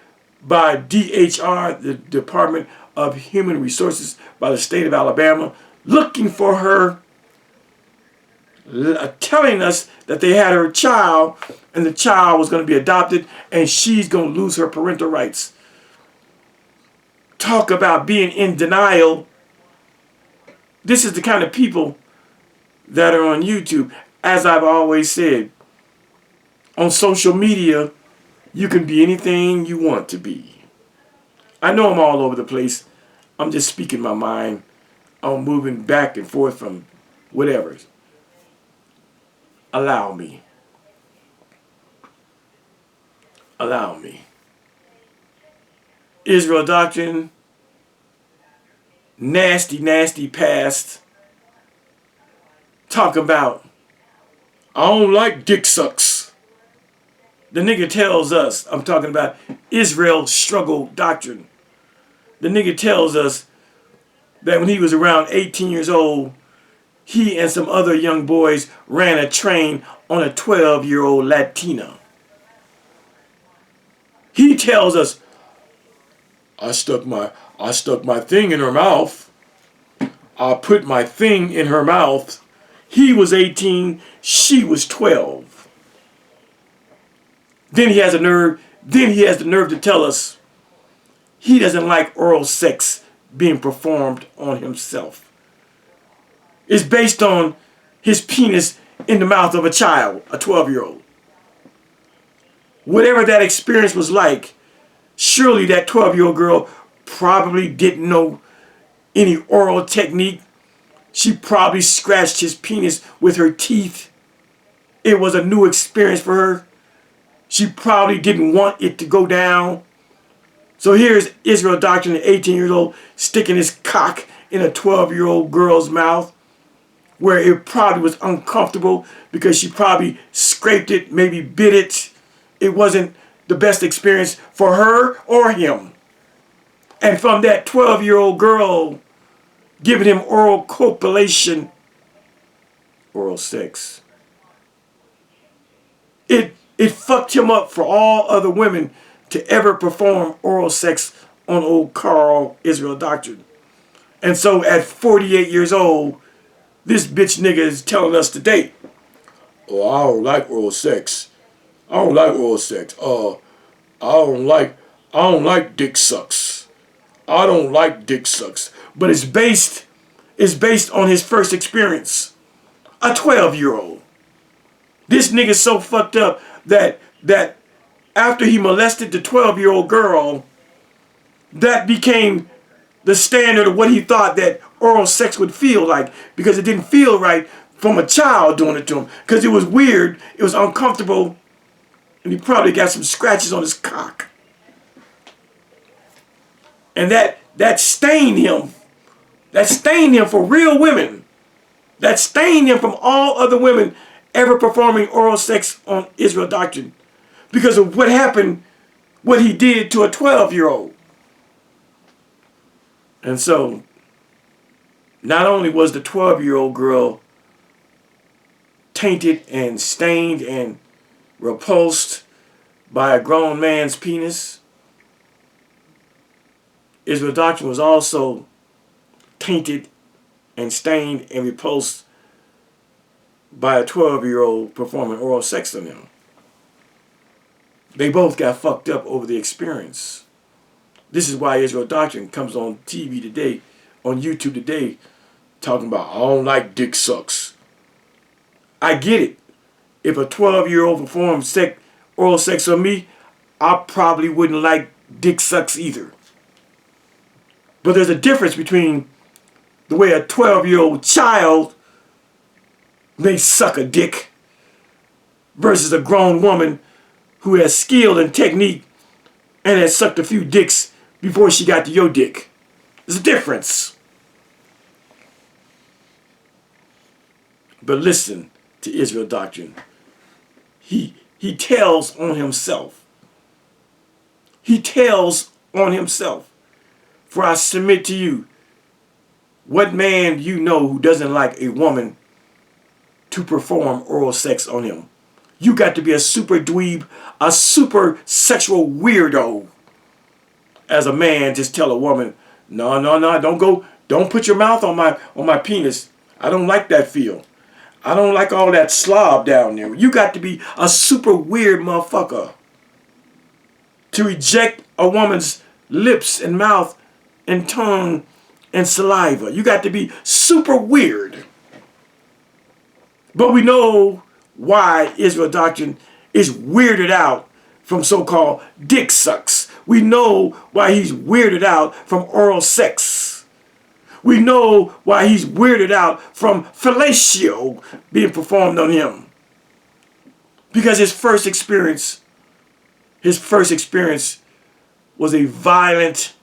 by DHR, the Department of Human Resources by the state of Alabama, looking for her, telling us that they had her child and the child was going to be adopted and she's going to lose her parental rights. Talk about being in denial. This is the kind of people that are on YouTube. As I've always said, on social media, you can be anything you want to be. I know I'm all over the place. I'm just speaking my mind. I'm moving back and forth from whatever. Allow me. Allow me. Israel doctrine, nasty, nasty past. Talk about, I don't like dick sucks. The nigga tells us, I'm talking about Israel struggle doctrine. The nigga tells us that when he was around 18 years old, he and some other young boys ran a train on a 12-year-old Latina. He tells us, I stuck my thing in her mouth. I put my thing in her mouth. He was 18, she was 12. Then he has the nerve to tell us he doesn't like oral sex being performed on himself. It's based on his penis in the mouth of a child, a 12-year-old. Whatever that experience was like, surely that 12-year-old girl probably didn't know any oral technique. She probably scratched his penis with her teeth. It was a new experience for her. She probably didn't want it to go down. So here's Israel doctrine, an 18-year-old, sticking his cock in a 12-year-old girl's mouth, where it probably was uncomfortable because she probably scraped it, maybe bit it. It wasn't the best experience for her or him. And from that 12-year-old girl giving him oral copulation, oral sex, it fucked him up for all other women to ever perform oral sex on old Carl Israel doctrine. And so at 48 years old, this bitch nigga is telling us today, oh, I don't like oral sex. I don't like oral sex. I don't like dick sucks. I don't like dick sucks. But it's based on his first experience. A 12-year-old. This nigga's so fucked up that after he molested the 12-year-old girl, that became the standard of what he thought that oral sex would feel like, because it didn't feel right from a child doing it to him, because it was weird, it was uncomfortable, and he probably got some scratches on his cock. And that stained him. That stained him for real women. That stained him from all other women ever performing oral sex on Israel Doctrine, because of what happened, what he did to a 12-year-old. And so, not only was the 12-year-old girl tainted and stained and repulsed by a grown man's penis, Israel Doctrine was also tainted and stained and repulsed by a 12-year-old performing oral sex on them. They both got fucked up over the experience. This is why Israel Doctrine comes on TV today, on YouTube today, talking about, I don't like dick sucks. I get it. If a 12-year-old performed oral sex on me, I probably wouldn't like dick sucks either. But there's a difference between the way a 12-year-old child may suck a dick versus a grown woman who has skill and technique and has sucked a few dicks before she got to your dick. There's a difference. But listen to Israel Doctrine. He tells on himself. He tells on himself. For I submit to you, what man you know who doesn't like a woman to perform oral sex on him? You got to be a super dweeb, a super sexual weirdo. As a man, just tell a woman, no, don't put your mouth on my penis. I don't like that feel. I don't like all that slob down there. You got to be a super weird motherfucker to reject a woman's lips and mouth and tongue and saliva. You got to be super weird. But we know why Israel Doctrine is weirded out from so-called dick sucks. We know why he's weirded out from oral sex. We know why he's weirded out from fellatio being performed on him. Because his first experience was a violent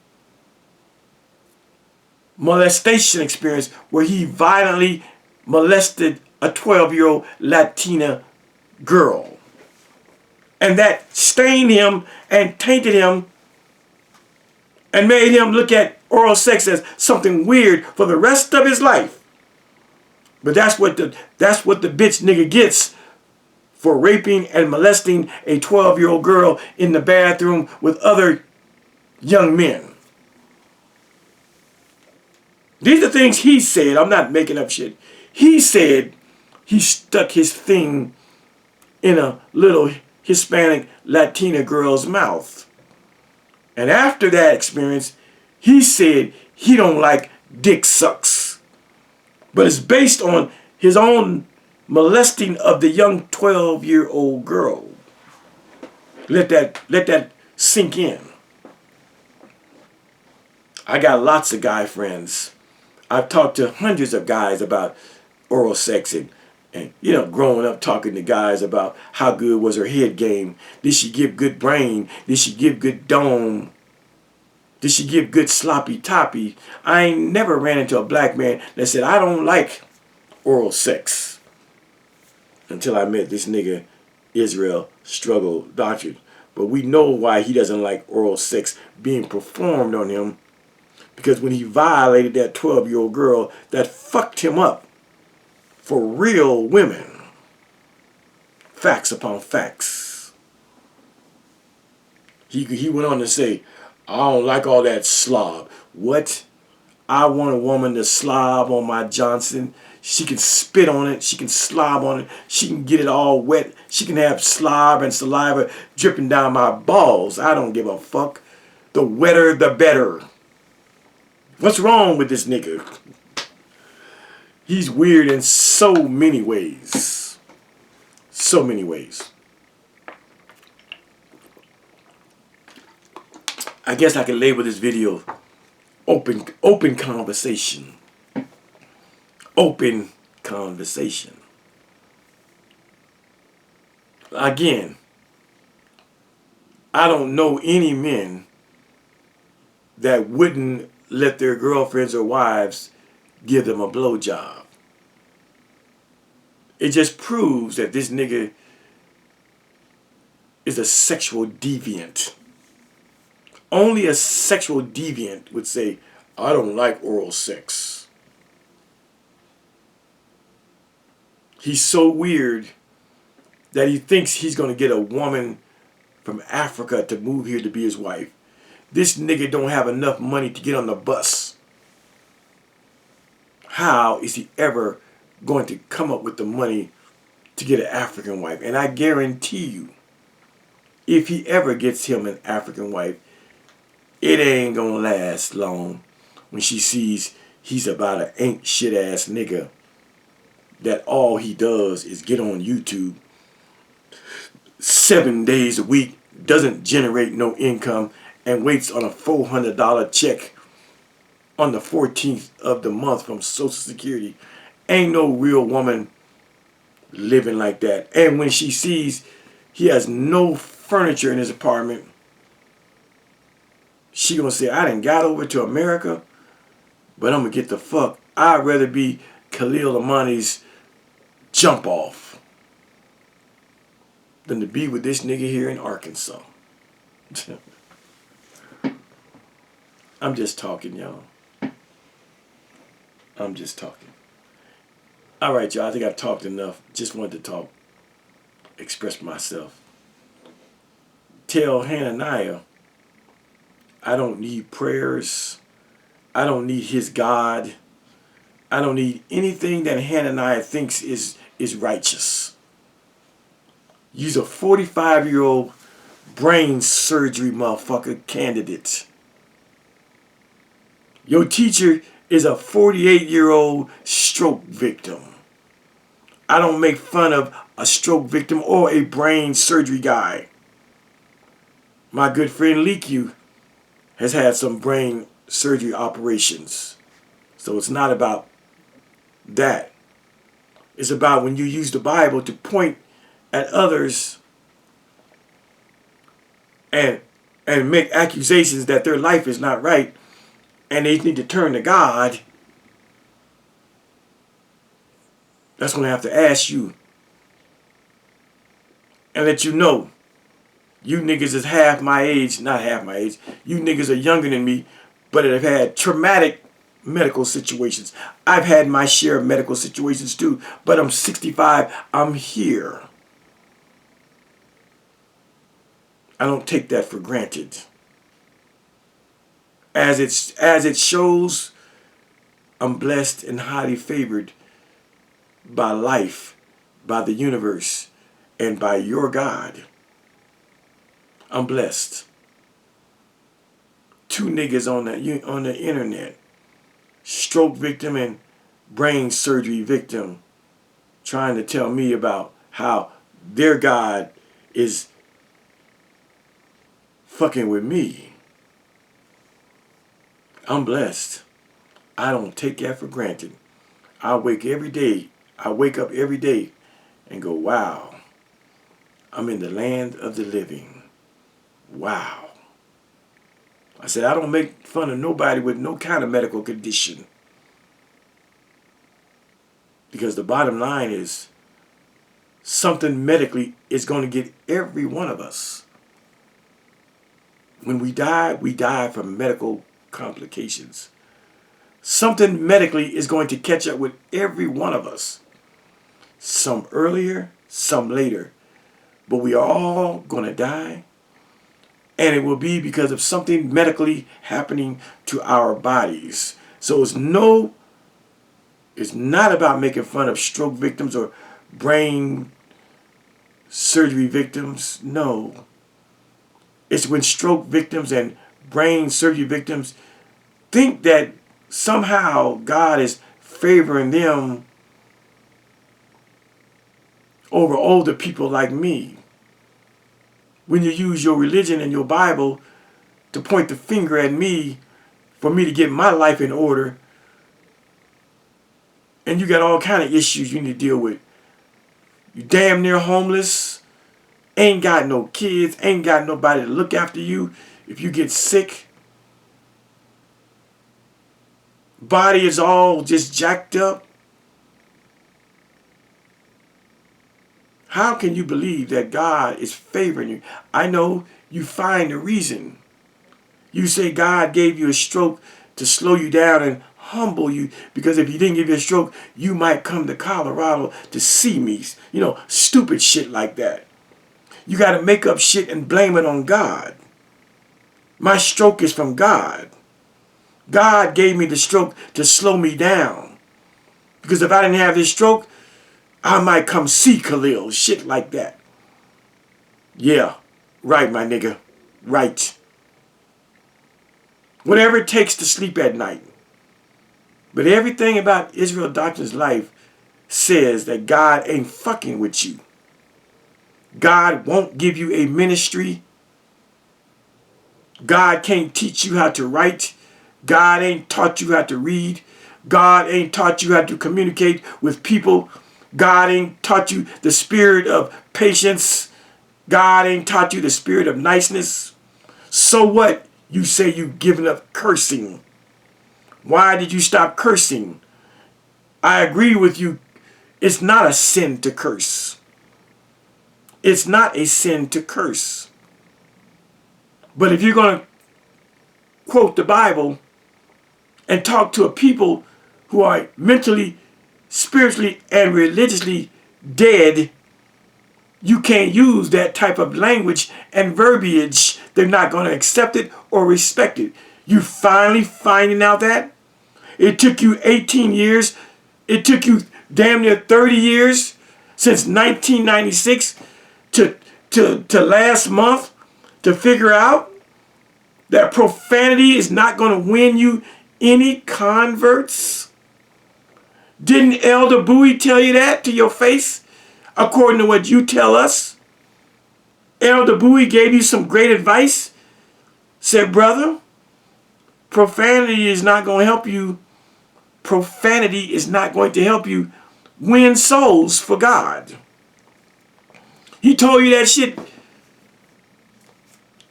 molestation experience where he violently molested a 12-year-old Latina girl. And that stained him and tainted him and made him look at oral sex as something weird for the rest of his life. But that's what the bitch nigga gets for raping and molesting a 12-year-old girl in the bathroom with other young men. These are things he said. I'm not making up shit. He said he stuck his thing in a little Hispanic Latina girl's mouth. And after that experience, he said he don't like dick sucks. But it's based on his own molesting of the young 12-year-old girl. Let that sink in. I got lots of guy friends. I've talked to hundreds of guys about oral sex and growing up talking to guys about how good was her head game. Did she give good brain? Did she give good dome? Did she give good sloppy toppy? I ain't never ran into a black man that said, I don't like oral sex. Until I met this nigga, Israel Struggle Doctrine. But we know why he doesn't like oral sex being performed on him. Because when he violated that 12-year-old girl, that fucked him up for real women. Facts upon facts. He went on to say, I don't like all that slob. What? I want a woman to slob on my Johnson. She can spit on it. She can slob on it. She can get it all wet. She can have slob and saliva dripping down my balls. I don't give a fuck. The wetter, the better. What's wrong with this nigga? He's weird in so many ways. So many ways. I guess I can label this video open conversation. Open conversation. Again, I don't know any men that wouldn't let their girlfriends or wives give them a blowjob. It just proves that this nigga is a sexual deviant. Only a sexual deviant would say, I don't like oral sex. He's so weird that he thinks he's going to get a woman from Africa to move here to be his wife. This nigga don't have enough money to get on the bus. How is he ever going to come up with the money to get an African wife? And I guarantee you, if he ever gets him an African wife, it ain't gonna last long when she sees he's about an ain't shit ass nigga that all he does is get on YouTube 7 days a week, doesn't generate no income, and waits on a $400 check on the 14th of the month from Social Security. Ain't no real woman living like that. And when she sees he has no furniture in his apartment, she gonna say, I done got over to America, but I'm gonna get the fuck. I'd rather be Khalil Amani's jump off than to be with this nigga here in Arkansas. I'm just talking, y'all. I'm just talking. All right, y'all. I think I've talked enough. Just wanted to talk, express myself. Tell Hananiah, I don't need prayers. I don't need his God. I don't need anything that Hananiah thinks is righteous. You's a 45-year-old brain surgery motherfucker candidate. Your teacher is a 48-year-old stroke victim. I don't make fun of a stroke victim or a brain surgery guy. My good friend Leaku has had some brain surgery operations. So it's not about that. It's about when you use the Bible to point at others and make accusations that their life is not right and they need to turn to God. That's going to have to ask you and let you know, you niggas is half my age, not half my age, you niggas are younger than me, but have had traumatic medical situations. I've had my share of medical situations too, but I'm 65, I'm here. I don't take that for granted. As it shows, I'm blessed and highly favored by life, by the universe, and by your God. I'm blessed. 2 niggas on the internet, stroke victim and brain surgery victim, trying to tell me about how their God is fucking with me. I'm blessed. I don't take that for granted. I wake up every day and go, wow, I'm in the land of the living. Wow. I said, I don't make fun of nobody with no kind of medical condition. Because the bottom line is, something medically is going to get every one of us. When we die from medical complications. Something medically is going to catch up with every one of us. Some earlier, some later. But we are all going to die. And it will be because of something medically happening to our bodies. So it's no It's not about making fun of stroke victims or brain surgery victims. No. It's when stroke victims and brain surgery victims think that somehow God is favoring them over older people like me. When you use your religion and your Bible to point the finger at me for me to get my life in order, and you got all kind of issues you need to deal with. You damn near homeless, ain't got no kids, ain't got nobody to look after you if you get sick. Body is all just jacked up. How can you believe that God is favoring you? I know you find a reason. You say God gave you a stroke to slow you down and humble you, because if he didn't give you a stroke, you might come to Colorado to see me. You know, stupid shit like that. You got to make up shit and blame it on God. My stroke is from God. God gave me the stroke to slow me down. Because if I didn't have this stroke, I might come see Khalil. Shit like that. Yeah, right, my nigga. Right. Whatever it takes to sleep at night. But everything about Israel Doctrine's life says that God ain't fucking with you. God won't give you a ministry. God can't teach you how to write. God ain't taught you how to read. God ain't taught you how to communicate with people. God ain't taught you the spirit of patience. God ain't taught you the spirit of niceness. So what? You say you've given up cursing. Why did you stop cursing? I agree with you. It's not a sin to curse. It's not a sin to curse. But if you're going to quote the Bible and talk to a people who are mentally, spiritually, and religiously dead, you can't use that type of language and verbiage. They're not going to accept it or respect it. You finally finding out that? It took you 18 years. It took you damn near 30 years since 1996 to last month to figure out that profanity is not going to win you any converts? Didn't Elder Bowie tell you that to your face, according to what you tell us? Elder Bowie gave you some great advice. Said, brother, profanity is not going to help you. Profanity is not going to help you win souls for God. He told you that shit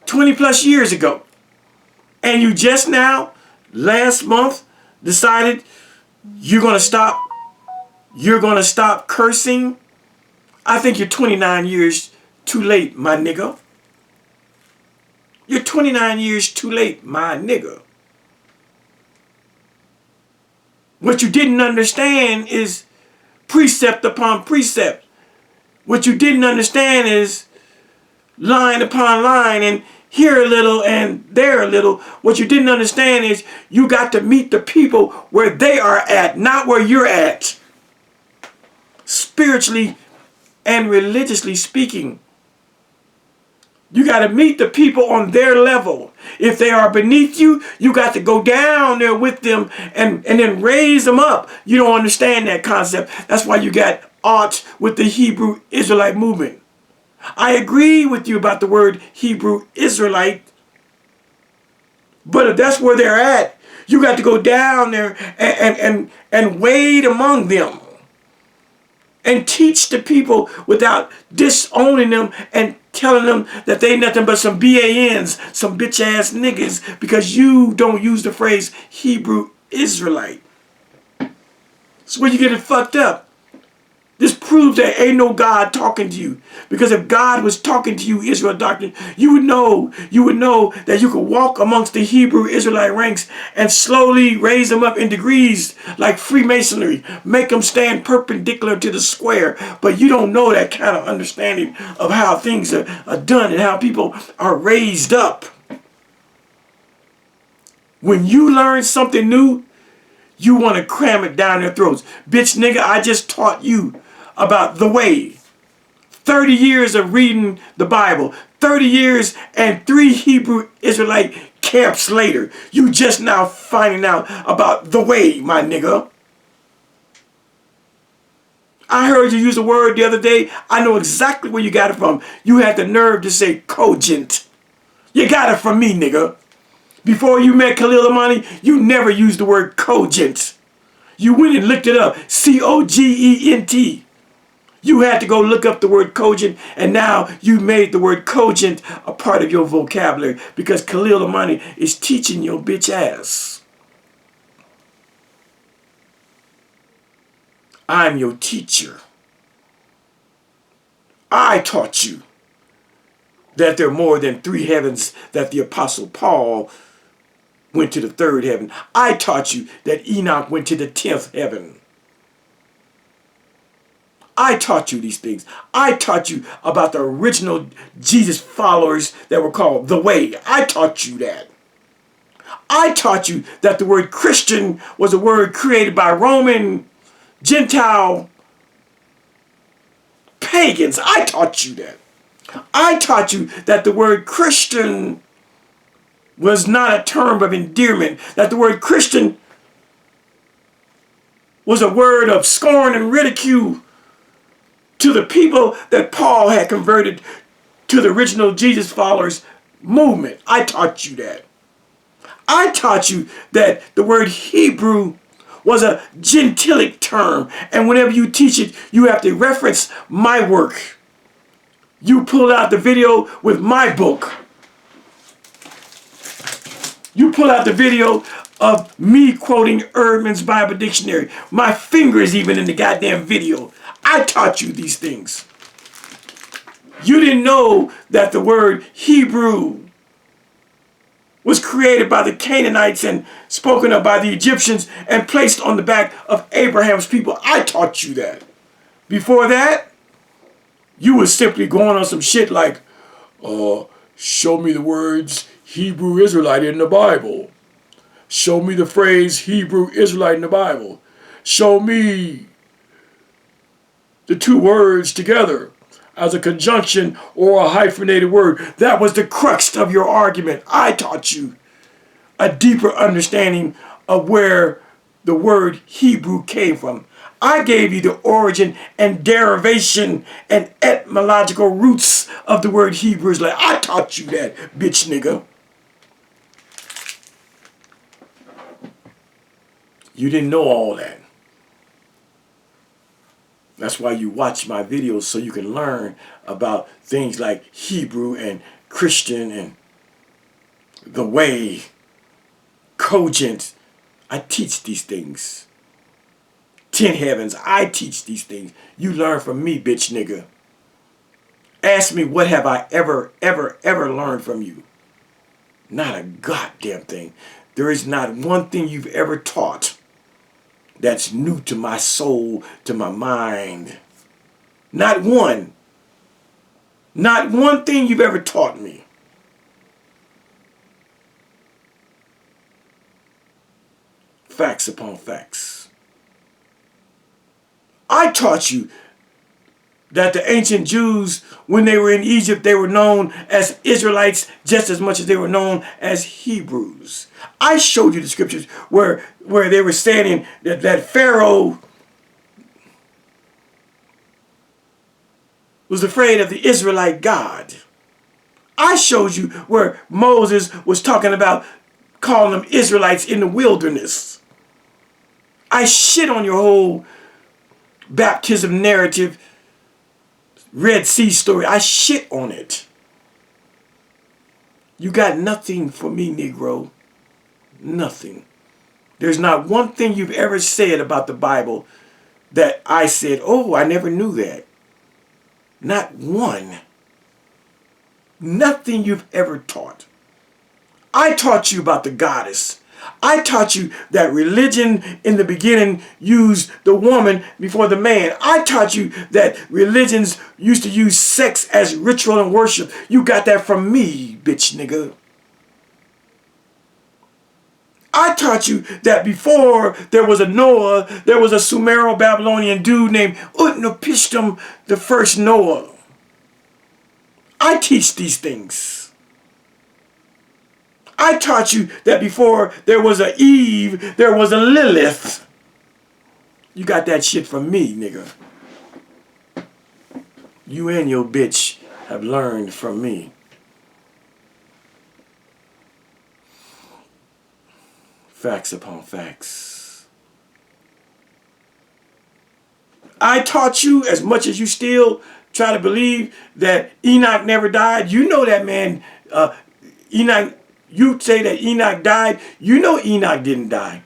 20 plus years ago. And you just now, last month, decided you're going to stop cursing. I think you're 29 years too late, my nigga. You're 29 years too late, my nigga. What you didn't understand is precept upon precept. What you didn't understand is line upon line and here a little and there a little. What you didn't understand is you got to meet the people where they are at, not where you're at. Spiritually and religiously speaking. You got to meet the people on their level. If they are beneath you, you got to go down there with them and then raise them up. You don't understand that concept. That's why you got odds with the Hebrew Israelite movement. I agree with you about the word Hebrew Israelite. But if that's where they're at, you got to go down there and wade among them. And teach the people without disowning them and telling them that they nothing but some BANs, some bitch ass niggas, because you don't use the phrase Hebrew Israelite. That's where you get it fucked up. This proves that ain't no God talking to you. Because if God was talking to you, Israel doctrine, you would know that you could walk amongst the Hebrew Israelite ranks and slowly raise them up in degrees like Freemasonry. Make them stand perpendicular to the square. But you don't know that kind of understanding of how things are done and how people are raised up. When you learn something new, You want to cram it down their throats. Bitch nigga, I just taught you about the way. 30 years of reading the Bible. 30 years and 3 Hebrew Israelite camps later. You just now finding out about the way, my nigga. I heard you use a word the other day. I know exactly where you got it from. You had the nerve to say cogent. You got it from me, nigga. Before you met Khalil Amani, you never used the word cogent. You went and looked it up. C-O-G-E-N-T. You had to go look up the word cogent, and now you made the word cogent a part of your vocabulary because Khalil Amani is teaching your bitch ass. I'm your teacher. I taught you that there are more than 3 heavens, that the Apostle Paul went to the 3rd heaven. I taught you that Enoch went to the 10th heaven. I taught you these things. I taught you about the original Jesus followers that were called the Way. I taught you that. I taught you that the word Christian was a word created by Roman, Gentile, pagans. I taught you that. I taught you that the word Christian was not a term of endearment, that the word Christian was a word of scorn and ridicule to the people that Paul had converted to the original Jesus followers movement. I taught you that. I taught you that the word Hebrew was a gentilic term, and whenever you teach it, you have to reference my work. You pulled out the video with my book. You pull out the video of me quoting Erdman's Bible Dictionary. My finger is even in the goddamn video. I taught you these things. You didn't know that the word Hebrew was created by the Canaanites and spoken of by the Egyptians and placed on the back of Abraham's people. I taught you that. Before that, you was simply going on some shit like, show me the words Hebrew Israelite in the Bible. Show me the phrase Hebrew Israelite in the Bible. Show me the 2 words together as a conjunction or a hyphenated word. That was the crux of your argument. I taught you a deeper understanding of where the word Hebrew came from. I gave you the origin and derivation and etymological roots of the word Hebrew. Like, I taught you that, bitch nigga. You didn't know all that. That's why you watch my videos, so you can learn about things like Hebrew and Christian and the way, cogent. I teach these things. 10 heavens, I teach these things. You learn from me, bitch nigga. Ask me, what have I ever learned from you? Not a goddamn thing. There is not one thing you've ever taught that's new to my soul, to my mind. Not one. Not one thing you've ever taught me. Facts upon facts. I taught you that the ancient Jews, when they were in Egypt, they were known as Israelites just as much as they were known as Hebrews. I showed you the scriptures where they were saying that Pharaoh was afraid of the Israelite God. I showed you where Moses was talking about calling them Israelites in the wilderness. I shit on your whole baptism narrative, Red Sea story. I shit on it. You got nothing for me, Negro. Nothing. There's not one thing you've ever said about the Bible that I said, oh, I never knew that. Not one. Nothing you've ever taught. I taught you about the goddess. I taught you that religion in the beginning used the woman before the man. I taught you that religions used to use sex as ritual and worship. You got that from me, bitch nigga. I taught you that before there was a Noah, there was a Sumero-Babylonian dude named Utnapishtim, the first Noah. I teach these things. I taught you that before there was a Eve, there was a Lilith. You got that shit from me, nigga. You and your bitch have learned from me. Facts upon facts. I taught you, as much as you still try to believe that Enoch never died. You know that man, Enoch, you say that Enoch died. You know Enoch didn't die.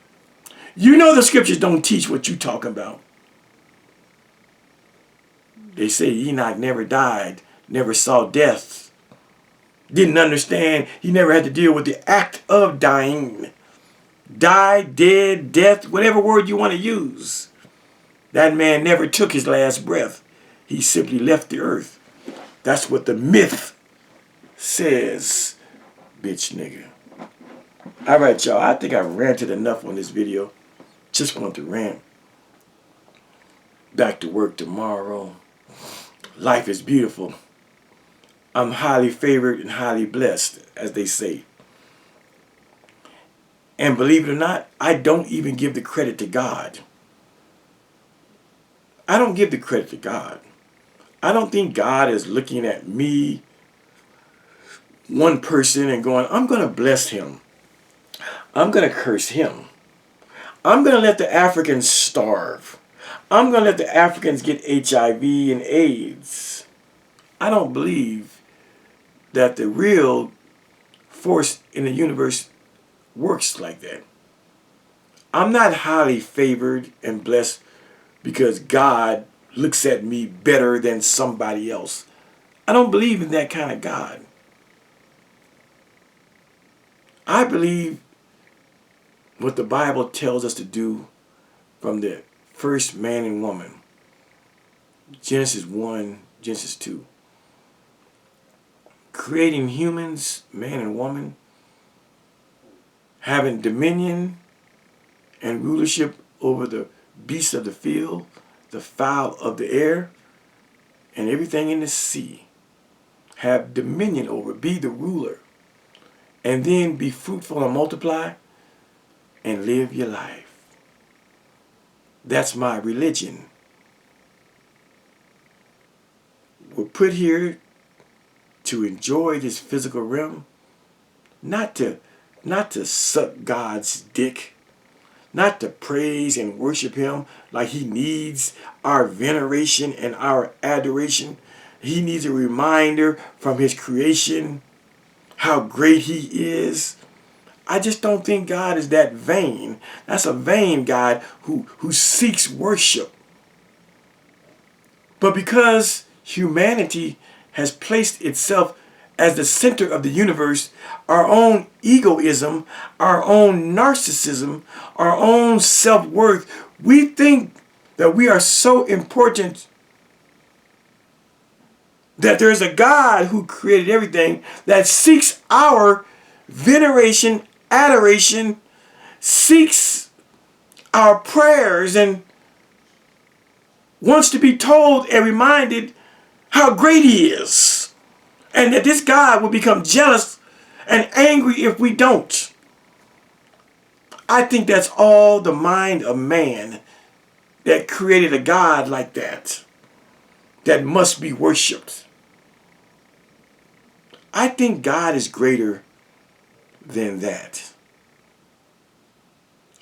You know the scriptures don't teach what you talking about. They say Enoch never died, never saw death, didn't understand. He never had to deal with the act of dying. Die, dead, death, whatever word you want to use. That man never took his last breath. He simply left the earth. That's what the myth says, bitch nigga. All right, y'all. I think I ranted enough on this video. Just want to rant. Back to work tomorrow. Life is beautiful. I'm highly favored and highly blessed, as they say. And believe it or not, I don't even give the credit to God. I don't give the credit to God. I don't think God is looking at me, one person, and going, I'm going to bless him. I'm going to curse him. I'm going to let the Africans starve. I'm going to let the Africans get HIV and AIDS. I don't believe that the real force in the universe works like that. I'm not highly favored and blessed because God looks at me better than somebody else. I don't believe in that kind of God. I believe what the Bible tells us to do from the first man and woman. Genesis 1, Genesis 2. Creating humans, man and woman, having dominion and rulership over the beasts of the field, the fowl of the air, and everything in the sea. Have dominion over, be the ruler, and then be fruitful and multiply and live your life. That's my religion. We're put here to enjoy this physical realm, not to suck God's dick, not to praise and worship him like he needs our veneration and our adoration. He needs a reminder from his creation how great he is. I just don't think God is that vain. That's a vain God who seeks worship. But because humanity has placed itself as the center of the universe, our own egoism, our own narcissism, our own self-worth, we think that we are so important that there's a God who created everything that seeks our veneration, adoration, seeks our prayers, and wants to be told and reminded how great he is. And that this God will become jealous and angry if we don't. I think that's all the mind of man that created a God like that must be worshipped. I think God is greater than that.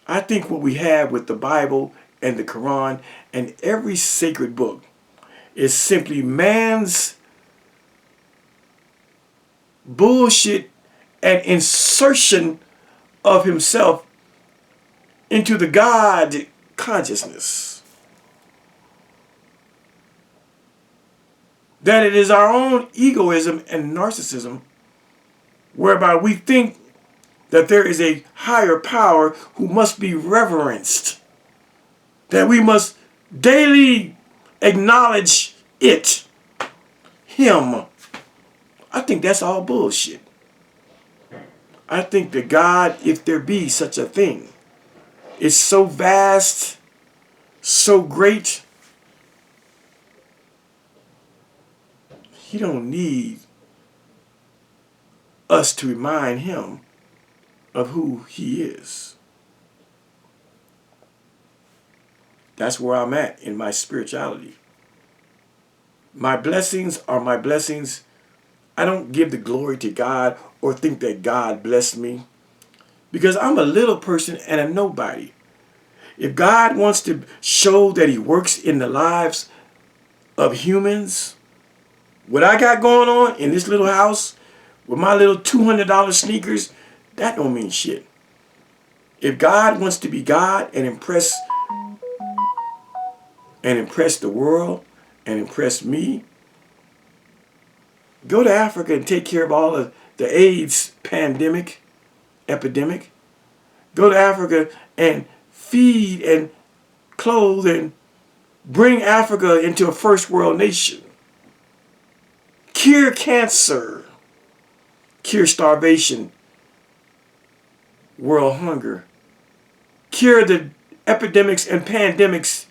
I think what we have with the Bible and the Quran and every sacred book is simply man's bullshit and insertion of himself into the God consciousness. That it is our own egoism and narcissism whereby we think that there is a higher power who must be reverenced, that we must daily acknowledge it, him. I think that's all bullshit. I think that God, if there be such a thing, is so vast, so great, he don't need us to remind him of who he is. That's where I'm at in my spirituality. My blessings are my blessings. I don't give the glory to God or think that God blessed me, because I'm a little person and a nobody. If God wants to show that he works in the lives of humans, what I got going on in this little house with my little $200 sneakers, that don't mean shit. If God wants to be God and impress the world and impress me, go to Africa and take care of all of the AIDS epidemic. Go to Africa and feed and clothe and bring Africa into a first world nation. Cure cancer. Cure starvation. World hunger. Cure the epidemics and pandemics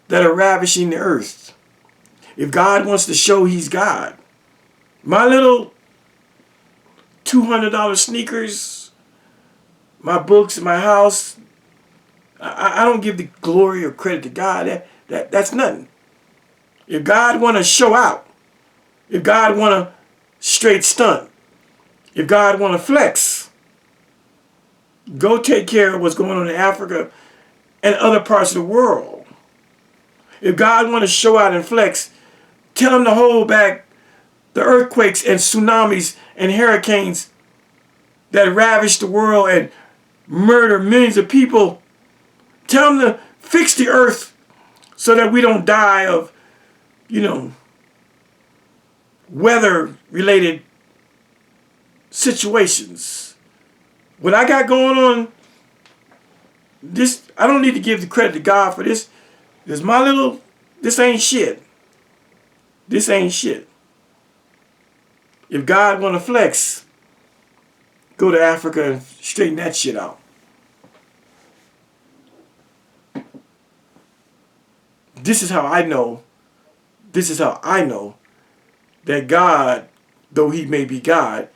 that are ravishing the earth. If God wants to show he's God, my little $200 sneakers, my books, my house, I don't give the glory or credit to God. That's nothing. If God want to show out, if God want to straight stunt, if God want to flex, go take care of what's going on in Africa and other parts of the world. If God want to show out and flex, tell him to hold back the earthquakes and tsunamis and hurricanes that ravage the world and murder millions of people. Tell him to fix the earth so that we don't die of, weather-related situations. What I got going on, I don't need to give the credit to God for this. This ain't shit. This ain't shit. If God want to flex, go to Africa and straighten that shit out. This is how I know that God, though he may be God,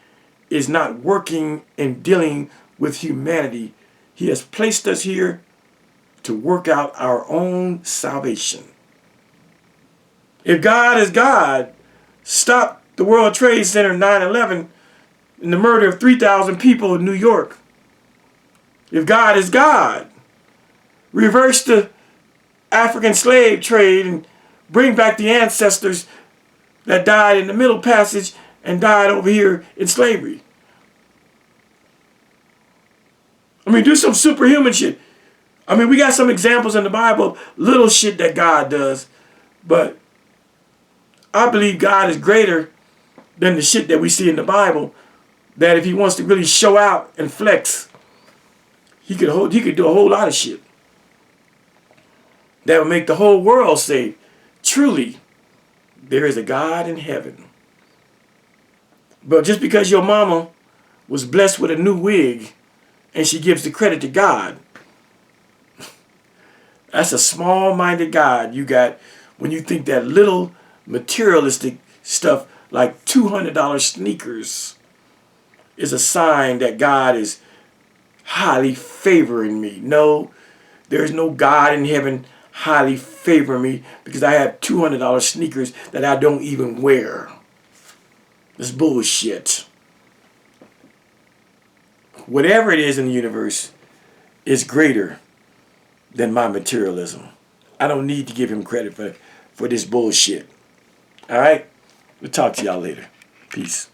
is not working and dealing with humanity. He has placed us here to work out our own salvation. If God is God, stop the World Trade Center 9/11 and the murder of 3,000 people in New York. If God is God, reverse the African slave trade and bring back the ancestors that died in the Middle Passage and died over here in slavery. I mean, do some superhuman shit. I mean, we got some examples in the Bible, little shit that God does, but I believe God is greater than the shit that we see in the Bible, that if he wants to really show out and flex, he could do a whole lot of shit that would make the whole world say, truly, there is a God in heaven. But just because your mama was blessed with a new wig and she gives the credit to God, that's a small-minded God you got when you think that little materialistic stuff like $200 sneakers is a sign that God is highly favoring me. No, there is no God in heaven highly favoring me because I have $200 sneakers that I don't even wear. It's bullshit. Whatever it is in the universe is greater than my materialism. I don't need to give him credit for this bullshit. All right? We'll talk to y'all later. Peace.